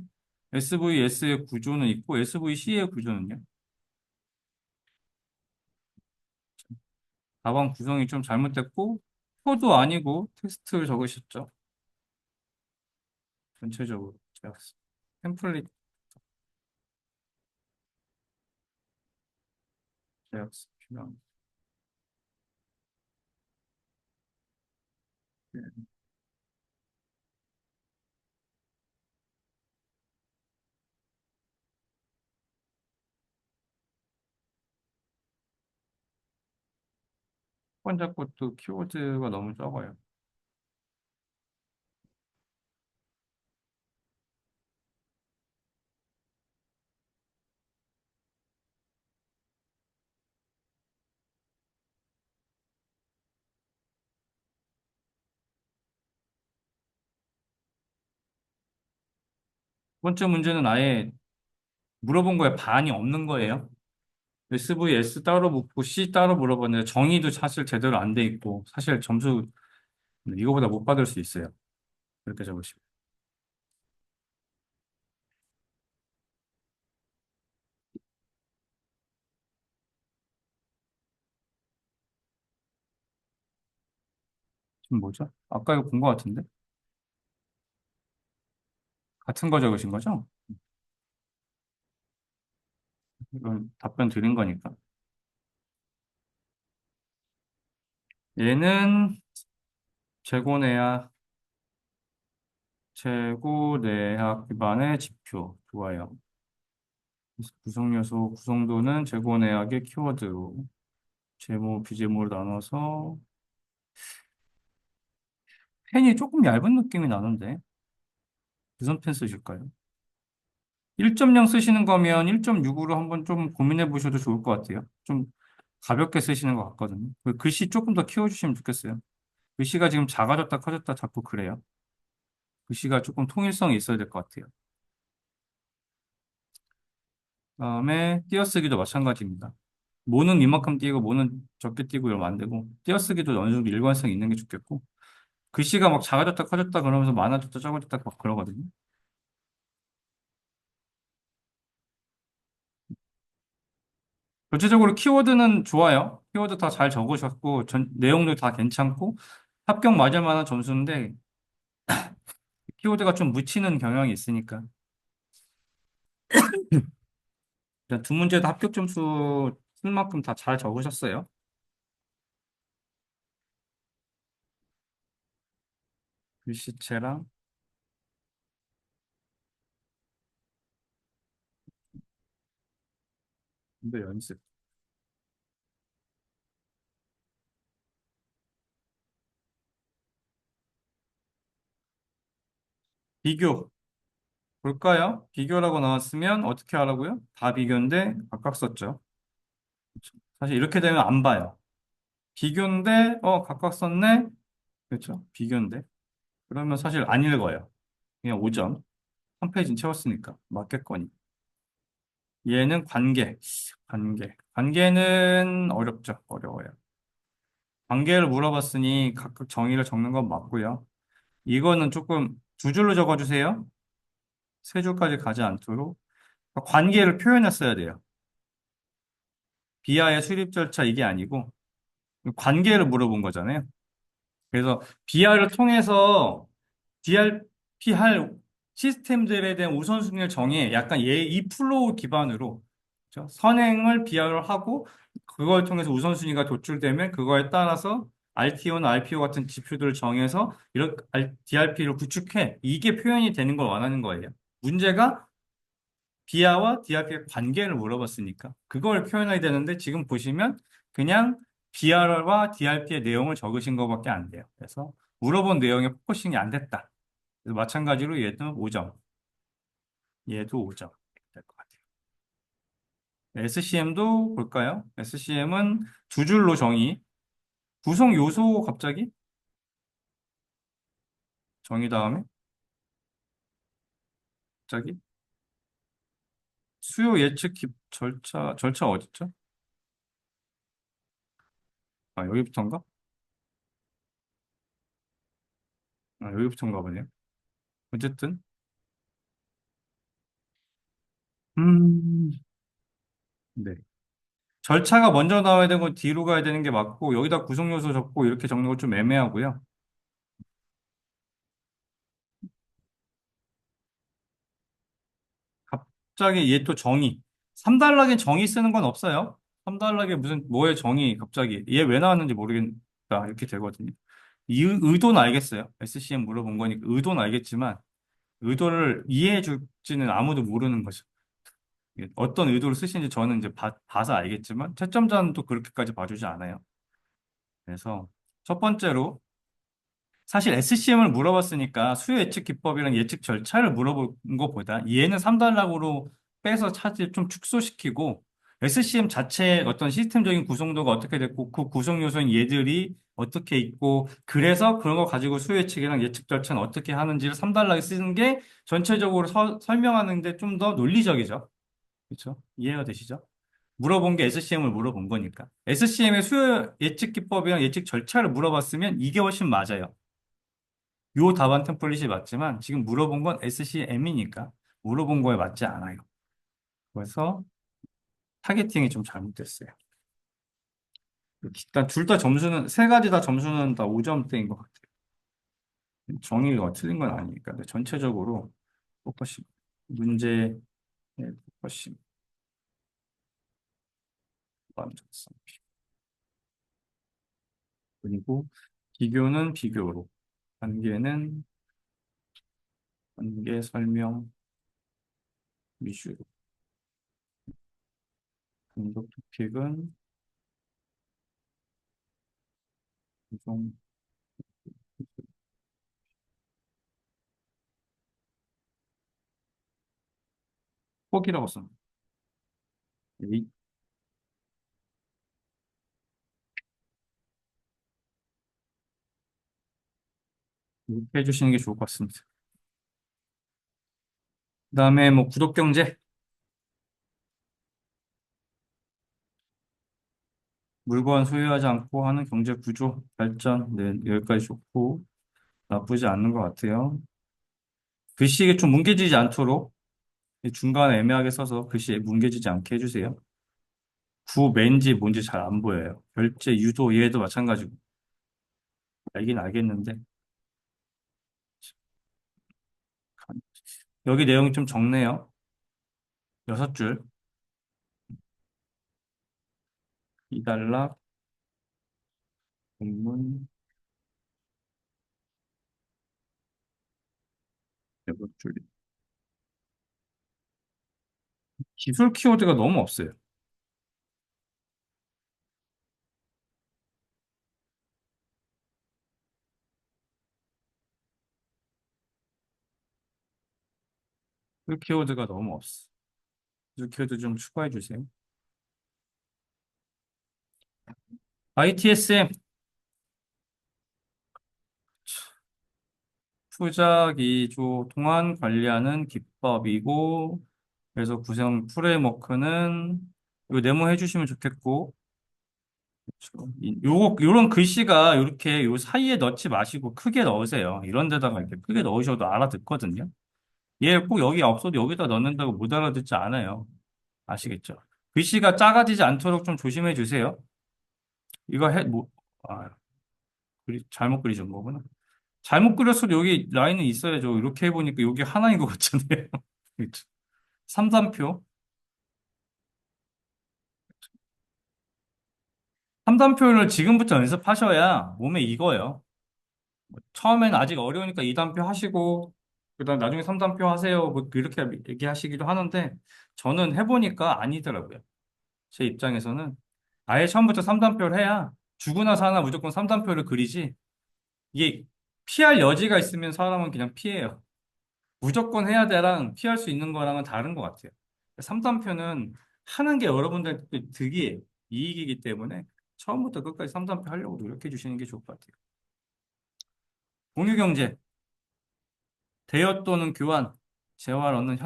SVS의 구조는 있고 SVC의 구조는요? 답안 구성이 좀 잘못됐고 표도 아니고 텍스트를 적으셨죠? 전체적으로 제가 템플릿 제가 필요한 첫 번째 것도 키워드가 너무 적어요. 번째 문제는 아예 물어본 거에 반이 없는 거예요. SVS 따로 묻고 C 따로 물어봤는데 정의도 사실 제대로 안 돼 있고 사실 점수 이거보다 못 받을 수 있어요. 그렇게 적으시면. 지금 뭐죠? 아까 이거 본 거 같은데? 같은 거 적으신 거죠? 이건 답변 드린 거니까. 얘는 재고내야 재고내학 기반의 지표. 좋아요. 그래서 구성요소, 구성도는 재고내학의 키워드로 제모, 비제모로 나눠서 펜이 조금 얇은 느낌이 나는데 무슨 펜 쓰실까요? 1.0 쓰시는 거면 1.6으로 한번 좀 고민해 보셔도 좋을 것 같아요. 좀 가볍게 쓰시는 것 같거든요. 그 글씨 조금 더 키워주시면 좋겠어요. 글씨가 지금 작아졌다 커졌다 자꾸 그래요. 글씨가 조금 통일성이 있어야 될 것 같아요. 그다음에 띄어쓰기도 마찬가지입니다. 모는 이만큼 띄고 모는 적게 띄고 이러면 안 되고 띄어쓰기도 어느 정도 일관성이 있는 게 좋겠고 글씨가 막 작아졌다 커졌다 그러면서 많아졌다 적어졌다 막 그러거든요. 전체적으로 키워드는 좋아요. 키워드 다 잘 적으셨고 내용도 다 괜찮고 합격 맞을 만한 점수인데 키워드가 좀 묻히는 경향이 있으니까 일단 두 문제도 합격 점수 쓸 만큼 다 잘 적으셨어요. 글씨체랑 또 연습. 비교 볼까요? 비교라고 나왔으면 어떻게 하라고요? 다 비교인데 각각 썼죠. 그렇죠. 사실 이렇게 되면 안 봐요. 비교인데 각각 썼네? 그렇죠? 비교인데. 그러면 사실 안 읽어요. 그냥 5점. 한 페이지는 채웠으니까 맞겠거니. 얘는 관계. 관계. 관계는 어렵죠. 어려워요. 관계를 물어봤으니 각각 정의를 적는 건 맞고요. 이거는 조금 두 줄로 적어주세요. 세 줄까지 가지 않도록. 관계를 표현했어야 돼요. 비하의 수립 절차 이게 아니고 관계를 물어본 거잖아요. 그래서 비하를 통해서 DRP 할 시스템들에 대한 우선순위를 정해 약간 이 플로우 기반으로 그렇죠? 선행을 비하를 하고 그걸 통해서 우선순위가 도출되면 그거에 따라서 RTO나 RPO 같은 지표들을 정해서 이렇게 DRP를 구축해 이게 표현이 되는 걸 원하는 거예요. 문제가 비하와 DRP의 관계를 물어봤으니까 그걸 표현해야 되는데 지금 보시면 그냥 비하와 DRP의 내용을 적으신 것밖에 안 돼요. 그래서 물어본 내용에 포커싱이 안 됐다. 그래서 마찬가지로 얘도 5점, 얘도 5점 될 것 같아요. SCM도 볼까요? SCM은 두 줄로 정의, 구성 요소 갑자기 정의 다음에 갑자기 수요 예측 절차 어딨죠? 아, 여기부터인가? 아, 여기부터인가 보네요. 어쨌든 음, 네. 절차가 먼저 나와야 되고 뒤로 가야 되는 게 맞고 여기다 구성 요소 적고 이렇게 적는 건 좀 애매하고요. 갑자기 얘 또 정의. 3단락에 정의 쓰는 건 없어요. 3단락에 무슨 뭐의 정의 갑자기 얘 왜 나왔는지 모르겠다 이렇게 되거든요. 이 의도는 알겠어요. SCM 물어본 거니까 의도는 알겠지만 의도를 이해해 줄지는 아무도 모르는 거죠. 어떤 의도를 쓰시는지 저는 이제 봐서 알겠지만 채점자는 또 그렇게까지 봐주지 않아요. 그래서 첫 번째로 사실 SCM을 물어봤으니까 수요 예측 기법이랑 예측 절차를 물어본 것보다 얘는 3단락으로 빼서 차질 좀 축소시키고 SCM 자체의 어떤 시스템적인 구성도가 어떻게 됐고 그 구성 요소인 얘들이 어떻게 있고, 그래서 그런 거 가지고 수요 예측이랑 예측 절차는 어떻게 하는지를 3단락에 쓰는 게 전체적으로 설명하는데 좀 더 논리적이죠. 그렇죠? 이해가 되시죠? 물어본 게 SCM을 물어본 거니까. SCM의 수요 예측 기법이랑 예측 절차를 물어봤으면 이게 훨씬 맞아요. 요 답안 템플릿이 맞지만 지금 물어본 건 SCM이니까 물어본 거에 맞지 않아요. 그래서 타겟팅이 좀 잘못됐어요. 일단 둘 다 점수는 세 가지 다 점수는 다 5점대인 것 같아요. 정의가 틀린 건 아니니까. 근데 전체적으로 포커싱 문제의 포커싱 완전성 그리고 비교는 비교로 관계는 관계 설명 위주로 분석 토픽은 좀 폭이라고 씁니다. 이렇게 해주시는 게 좋을 것 같습니다. 그다음에 뭐 구독 경제 물건 소유하지 않고 하는 경제 구조 발전 네 여기까지 좋고 나쁘지 않은 것 같아요. 글씨가 좀 뭉개지지 않도록 중간에 애매하게 써서 글씨 뭉개지지 않게 해주세요. 구맨지 뭔지 잘 안 보여요. 결제 유도 얘도 마찬가지고 알긴 알겠는데 여기 내용이 좀 적네요. 6줄 2달러 본문 6줄 기술 키워드가 너무 없어요. 기술 키워드가 너무 없어. 기술 키워드 좀 추가해 주세요. ITSM 투자 기조 통한 관리하는 기법이고 그래서 구성 프레임워크는 이거 네모해 주시면 좋겠고 그렇죠. 요런 글씨가 이렇게 요 사이에 넣지 마시고 크게 넣으세요. 이런 데다가 이렇게 크게 넣으셔도 알아듣거든요. 얘 꼭 여기 없어도 여기다 넣는다고 못 알아듣지 않아요. 아시겠죠? 글씨가 작아지지 않도록 좀 조심해 주세요. 이거 아, 잘못 그리신 거구나. 잘못 그렸어도 여기 라인은 있어야죠. 이렇게 해보니까 여기 하나인 것 같잖아요. 그렇죠. 삼단표. 삼단표를 지금부터 연습하셔야 몸에 익어요. 처음에는 아직 어려우니까 2단표 하시고, 그다음 나중에 3단표 하세요. 뭐 이렇게 얘기하시기도 하는데, 저는 해보니까 아니더라고요. 제 입장에서는 아예 처음부터 3단표를 해야 주고 나서 하나 무조건 3단표를 그리지, 이게 피할 여지가 있으면 사람은 그냥 피해요. 무조건 해야 돼랑 피할 수 있는 거랑은 다른 것 같아요. 3단표는 하는 게 여러분들 득이에요. 이익이기 때문에 처음부터 끝까지 3단표 하려고 노력해 주시는 게 좋을 것 같아요. 공유경제, 대여 또는 교환, 재화를 얻는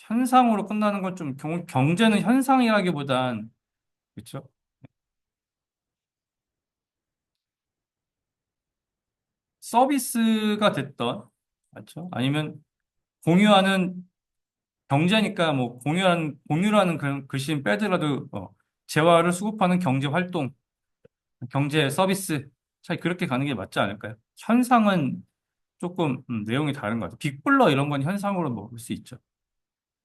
현상으로 끝나는 건 좀 경제는 현상이라기보단 그렇죠? 서비스가 됐던 맞죠? 아니면 공유하는 경제니까 뭐 공유라는 그런 글씨는 빼더라도 재화를 수급하는 경제 활동, 경제 서비스 차이 그렇게 가는 게 맞지 않을까요? 현상은 조금 내용이 다른 것 같아요. 빅블러 이런 건 현상으로 먹을 수 있죠.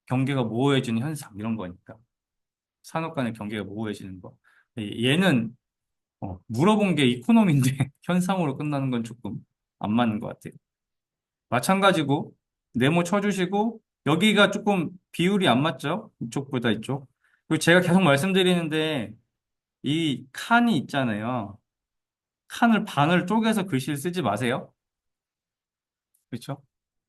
경계가 모호해지는 현상 이런 거니까 산업 간의 경계가 모호해지는 거. 얘는 물어본 게 이코노미인데 현상으로 끝나는 건 조금 안 맞는 것 같아요. 마찬가지고 네모 쳐주시고 여기가 조금 비율이 안 맞죠? 이쪽보다 이쪽. 그리고 제가 계속 말씀드리는데 이 칸이 있잖아요. 칸을 반을 쪼개서 글씨를 쓰지 마세요. 그렇죠?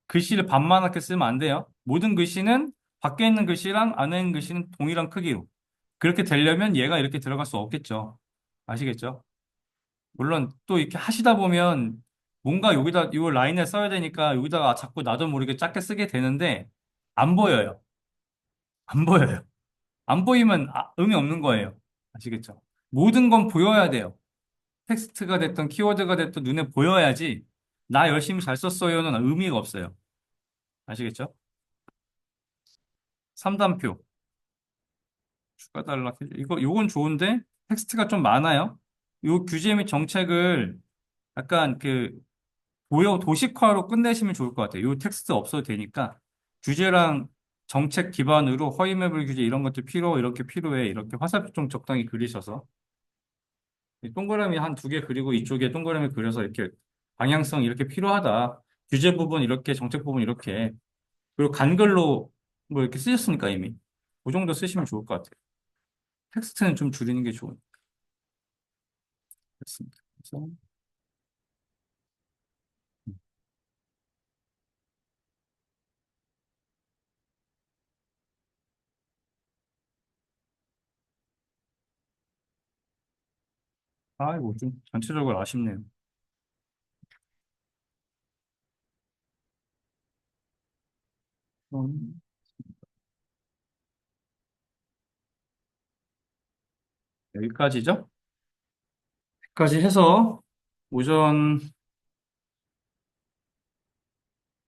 글씨를 반만하게 쓰면 안 돼요. 모든 글씨는 밖에 있는 글씨랑 안에 있는 글씨는 동일한 크기로. 그렇게 되려면 얘가 이렇게 들어갈 수 없겠죠. 아시겠죠? 물론 또 이렇게 하시다 보면 뭔가 여기다 이 라인에 써야 되니까 여기다가 자꾸 나도 모르게 작게 쓰게 되는데 안 보여요. 안 보여요. 안 보이면 의미 없는 거예요. 아시겠죠? 모든 건 보여야 돼요. 텍스트가 됐든 키워드가 됐든 눈에 보여야지 나 열심히 잘 썼어요는 의미가 없어요. 아시겠죠? 3단표 추가 단락 이거 요건 좋은데 텍스트가 좀 많아요. 요 규제 및 정책을 약간 보여 도식화로 끝내시면 좋을 것 같아요. 요 텍스트 없어도 되니까 규제랑 정책 기반으로 허위매물 규제 이런 것들 이렇게 필요해 이렇게 화살표 좀 적당히 그리셔서 이 동그라미 한 두 개 그리고 이쪽에 동그라미 그려서 이렇게 방향성 이렇게 필요하다. 규제 부분 이렇게 정책 부분 이렇게 그리고 간글로 뭐 이렇게 쓰셨으니까 이미 그 정도 쓰시면 좋을 것 같아요. 텍스트는 좀 줄이는 게 좋습니다. 그래서 아이고 좀 전체적으로 아쉽네요. 음, 여기까지죠? 여기까지 해서 오전